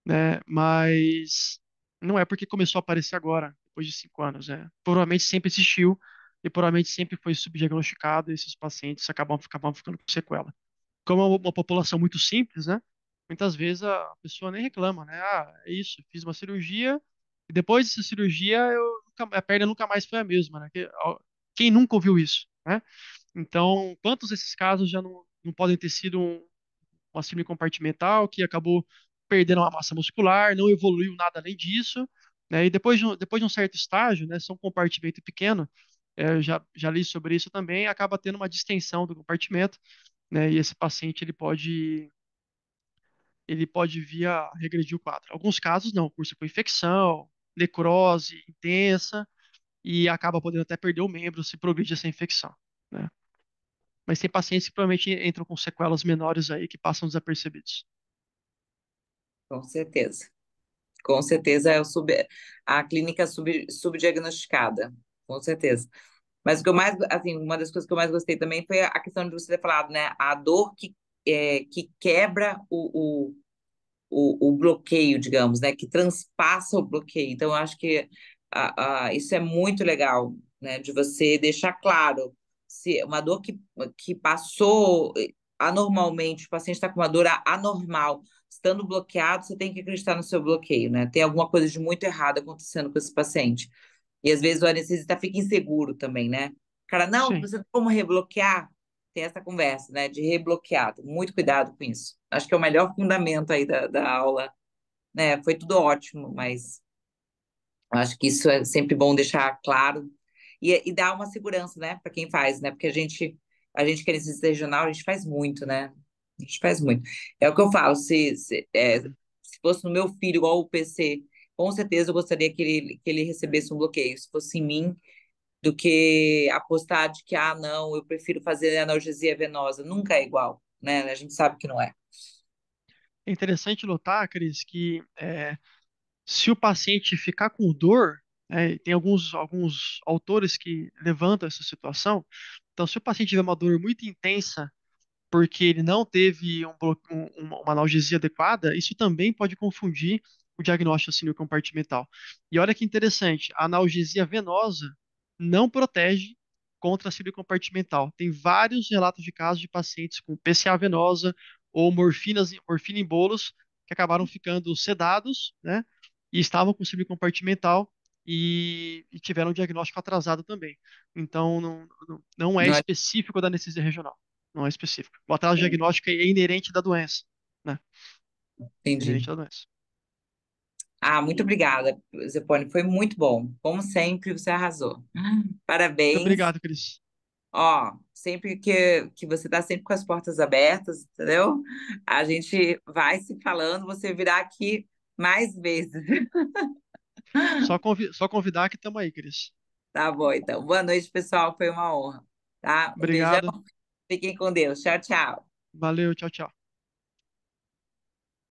S2: né? Mas não é porque começou a aparecer agora, depois de 5 anos, né? Provavelmente sempre existiu e provavelmente sempre foi subdiagnosticado e esses pacientes acabavam ficando com sequela. Como é uma população muito simples, né? Muitas vezes a pessoa nem reclama, né? Ah, é isso, fiz uma cirurgia e depois dessa cirurgia a perna nunca mais foi a mesma, né? Quem nunca ouviu isso, né? Então, quantos desses casos já não podem ter sido uma síndrome compartimental que acabou perdendo uma massa muscular, não evoluiu nada além disso, né? E depois de um certo estágio, né? Se é um compartimento pequeno, eu já li sobre isso também, acaba tendo uma distensão do compartimento, né? E esse paciente ele pode vir a regredir o quadro. Alguns casos não, cursa com infecção, necrose intensa e acaba podendo até perder o membro se progride essa infecção, né? Mas tem pacientes que provavelmente entram com sequelas menores aí que passam desapercebidos.
S1: Com certeza. Com certeza é a clínica subdiagnosticada. Com certeza. Mas o que eu mais, assim, uma das coisas que eu mais gostei também foi a questão de você ter falado, né? A dor que quebra o bloqueio, digamos, né? Que transpassa o bloqueio. Então, eu acho que isso é muito legal, né? De você deixar claro se uma dor que passou anormalmente, o paciente está com uma dor anormal, estando bloqueado, você tem que acreditar no seu bloqueio, né? Tem alguma coisa de muito errado acontecendo com esse paciente. E às vezes o anestesista fica inseguro também, né? Cara, não,
S2: Sim.
S1: você tem como rebloquear? Tem essa conversa, né? De rebloquear. Muito cuidado com isso. Acho que é o melhor fundamento aí da aula, né? Foi tudo ótimo, mas acho que isso é sempre bom deixar claro e dar uma segurança, né? Para quem faz, né? Porque a gente que é anestesista regional, a gente faz muito, né? A gente faz muito. É o que eu falo, se fosse no meu filho, igual o PC, com certeza eu gostaria que ele recebesse um bloqueio. Se fosse em mim, do que apostar de que, ah, não, eu prefiro fazer analgesia venosa. Nunca é igual, né? A gente sabe que não é.
S2: É interessante notar, Cris, que se o paciente ficar com dor, tem alguns autores que levantam essa situação. Então, se o paciente tiver uma dor muito intensa porque ele não teve uma analgesia adequada, isso também pode confundir o diagnóstico de síndrome compartimental. E olha que interessante, a analgesia venosa não protege contra a síndrome compartimental. Tem vários relatos de casos de pacientes com PCA venosa ou morfina em bolos que acabaram ficando sedados, né? E estavam com síndrome compartimental e tiveram um diagnóstico atrasado também. Então, não é
S1: Não é
S2: específico da anestesia regional. Não é específico. O atraso diagnóstico é inerente da doença, né?
S1: entendi.
S2: Inerente da doença.
S1: Ah, muito obrigada, Zepone. Foi muito bom. Como sempre, você arrasou.
S2: Muito
S1: Parabéns.
S2: obrigado, Cris.
S1: Ó, sempre que você está sempre com as portas abertas, entendeu? A gente vai se falando, você virá aqui mais vezes.
S2: Só convidar que estamos aí, Cris.
S1: Tá bom, então. Boa noite, pessoal. Foi uma honra, tá? Um beijão.
S2: Obrigado.
S1: Fiquem com Deus. Tchau, tchau.
S2: Valeu, tchau, tchau.